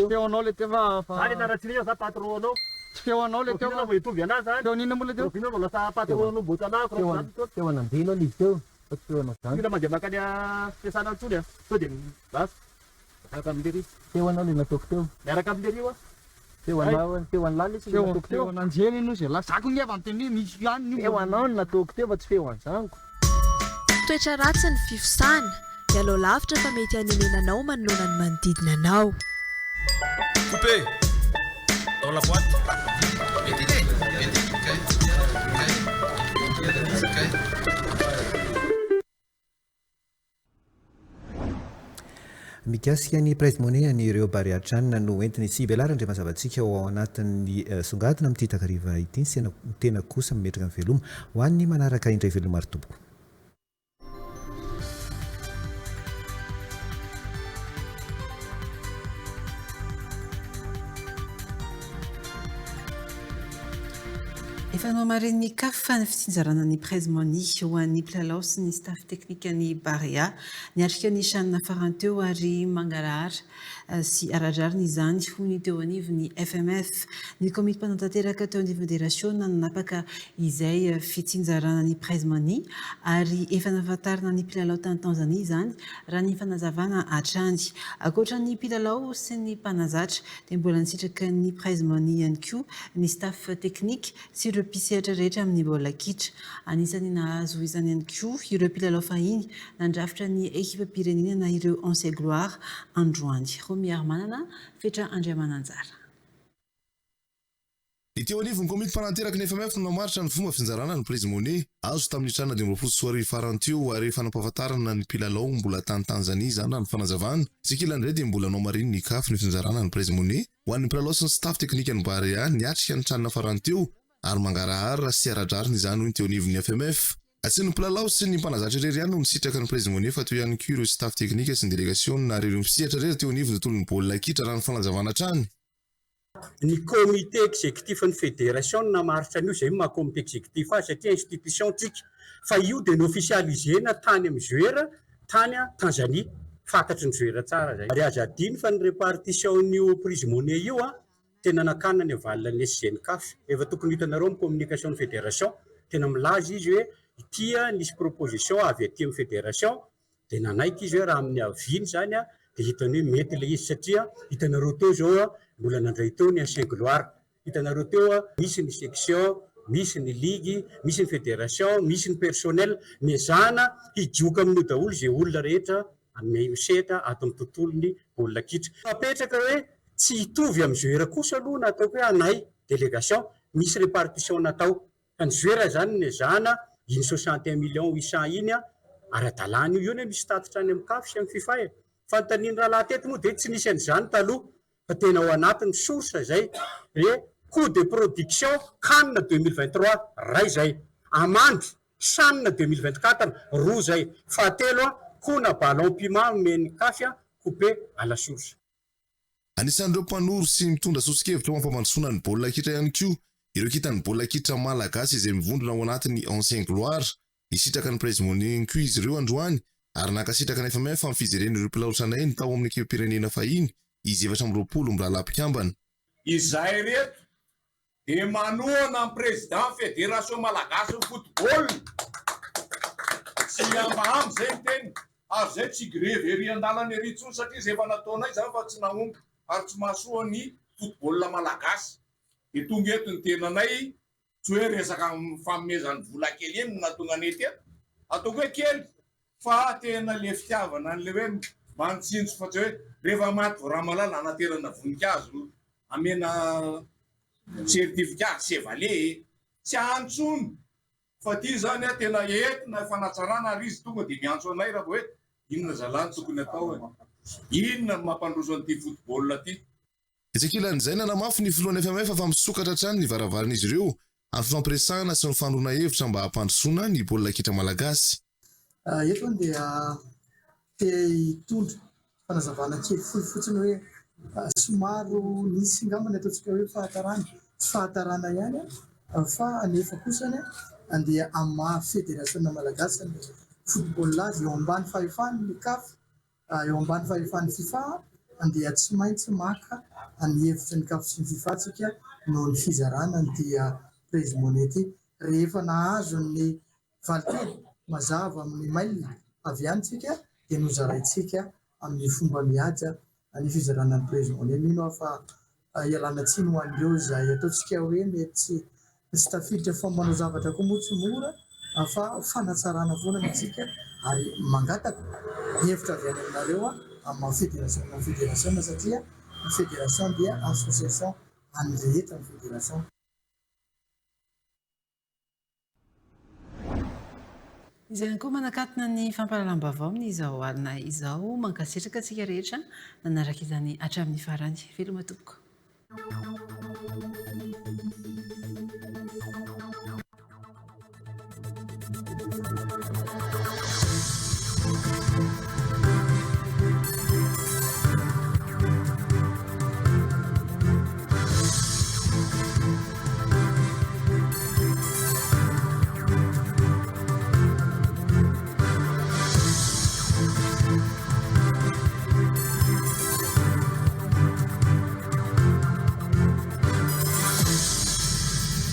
Feo anao le tefa. Zany naratsirina za patron anao. Feo anao le teo. Feo itovy anazy zany. Feo nina mola teo. Feo nao lasa patron anao botanao. Feo nandihinao izy teo. Mila mandeha makany fiasana antsony a. Sao dia basy. Miaraka amin'le ry. Teo anao le nataoko teo. Miaraka amin'le ry a. Teo anao le sy nataoko teo. Teo ananjeny no zay lasako ny avy amin'ny misy ihany. Teo anao no nataoko teo fa tsy feo anzango. Toetra ratsy ny fifosana. Mialao lavitra fa mety hanemenanao manoloana ny manodidina anao. Coupé. Dans la boîte. Mettez-les. mikasika ny prize money an'ireo bariatranina no entiny sy belarany ndre mazavantsika ao anatin'ny songadina amin'ity takariva ity sy tena kosa mimetraka amin'ny veloma ho an'ny manaraka indray veloma maro tompoko. Efa no amaren'ny CAF ny fitsinjarana ny prize money ho an'ny mpilalao sy ny staff teknika ny Barea niatrika ny Chanina farany teo ary mangarahara sy aradrariny izany ho ny teo anivon'ny FMF ny komity mpanantanteraka teo anivon'ny federation nanapaka izay fitsinjarana ny prize money ary efa nafantarina ny mpilalao tany Tanzania izany raha ny fanazavana hatrany ankoatra ny mpilalao sy ny mpanazatra dia mbola nisitraka ny prize money ihany koa ny staff teknika sy ireo mpisehatra rehetra amin'ny baolina kitra anisany nahazo izany ihany koa ireo mpilalao fahiny nandrafitra ny ekipa pirenena na ireo ancien gloire androany Romier Manana fetra Andriamananjara. Ny teo anivon'ny komity mpananteraka ny FMF no namaritra ny fomba finjarana ny prize money azo tamin'ny trana 2024 farany teo ary fanampahafantarana ny mpilalao mbola tany Tanzania izany ny fanazavana sy kila indray dia mbola nomariny ny CAF ny finjarana ny prize money ho an'ny mpilalao sy ny staff teknika ny Barea niatrika ny tranona farany teo ary mangarahara sy aradrariny izany ho ny teo anivon'ny FMF. Atsy ny mpilalao sy ny mpanazatra irery ihany no nisitraka ny prize money fa teo ihany koa ireo staff teknika sy ny délégation ary ireo mpisehatra irery teo anivony tontolo ny baolina kitra raha ny fanazavana hatrany. Ny comité exécutif ny fédération namaritra an'io zay maha comité exécutif azy satria institution tsika fa io dia nofisialisena tany amin'ny joueur tany a Tanzania fantatry ny joueur tsara zay. Ary azo adiny fa ny répartition n'io prize money io a tena nakana ny avalina ny SGNCAF efa tokony hitanareo amin'ny communication ny fédération tena milaza izy hoe tia nisy proposition avy aty amin'ny fédération dia nanaiky izy hoe raha amin'ny aviny zany a dia hitany hoe mety ilay izy satria hitanareo teo zao a mbola nandray teo ny ancien gloire hitanareo teo a misy ny section misy ny ligue misy ny fédération misy ny personnel mezana hidioka amin'io daholo zay olona rehetra amin'ny sehatra ato amin'ny tontolony baolina kitra apetraka hoe tsy hitovy amin'ny joueur kosa aloha nataoko hoe anay délégation misy répartition natao fa ny joueur zany mezana iny 61 millions 800 iny a ara-dalàna io ne misy tatitra any amin'ny CAF sy amin'ny FIFA e fanontaniany raha laha teto moa dia tsy nisy an'izany taloha fa tena ao anatin'ny source zay hoe coût de production CAN 2023 ray zay amande CHAN 2024 roa zay fahatelo a kona ballon piment men'ny CAF a coupé à la source. Anisan'ireo mpanoro sy mitondra sosikevitra ho ampamandrosoana ny baolina kitra ihany koa ireo kitany baolina kitra malagasy izay mivondrona ao anatin'ny ancien gloire nisitraka ny prize money koa izy ireo androany ary nakasitraka ny FMF amin'ny fizereny ireo mpilalao tranainy tao amin'ny ekipa pirenena fahiny izy 720 mirahalahy mpikambana. Izahay reto dia manoana ny président fédération malagasy football sy ambahamy zay ny teny ary zay tsy greve ery andalana ery intsony satria zay efa nataonay zany fa tsy nahomby ary tsy mahasoa ny football malagasy dia tonga eto ny tenanay tsy hoe resaka fanomezany vola kely eny natonga ny ety ataoko hoe kely fa tena le fitiavana an'le hoe manitsinjo fa tsy hoe rehefa maty vao ramalala anaterana voninkazo amena certificat chevalier tsy antsony fa ty zany a tena entina fanatsarana ary izy tonga dia miantso anay raha hoe inona zalany tokony atao inona mampandroso an'ity football aty. Itsakilan'izay nanamafy ny filohan'ny FMF fa misokatra hatrany ny varavaran'izy ireo amin'ny fampiresahana sy ny fandroana hevitra mba hampandrosoana ny baolina kitra malagasy. Eto dia hitondra fanazavana kely fotsiny hoe somaro nisy ngambany ataontsika hoe fahatarana tsy fahatarana ihany fa nefa kosany andeha amin'ny maha fédération malagasy ny football azy eo ambany fahefan'ny CAF eo ambany fahefan'ny FIFA andeha tsy maintsy maka ny hevitry ny CAF sy ny FIFA tsika noho ny fizarana dia prize money ty rehefa nahazo ny valiteny mazava amin'ny mailina avy antsika dia nozaraintsika amin'ny fomba mihaja ny fizarana ny président mino aho fa ialana tsiny ho an'ireo izay ataontsika hoe mety tsy tafiditra fombanao zavatra koa moa tsy mora fa fanatsarana foana nitsika ary mangataka hevitra avy any aminareo amin'ny fédération satria ny fédération dia association any rehetra ny fédération. Izay koa manakatona ny fampahalalam-baovao amin'izao alina izao mankasitraka antsika rehetra nanaraka izany hatramin'ny farany veloma tompoko.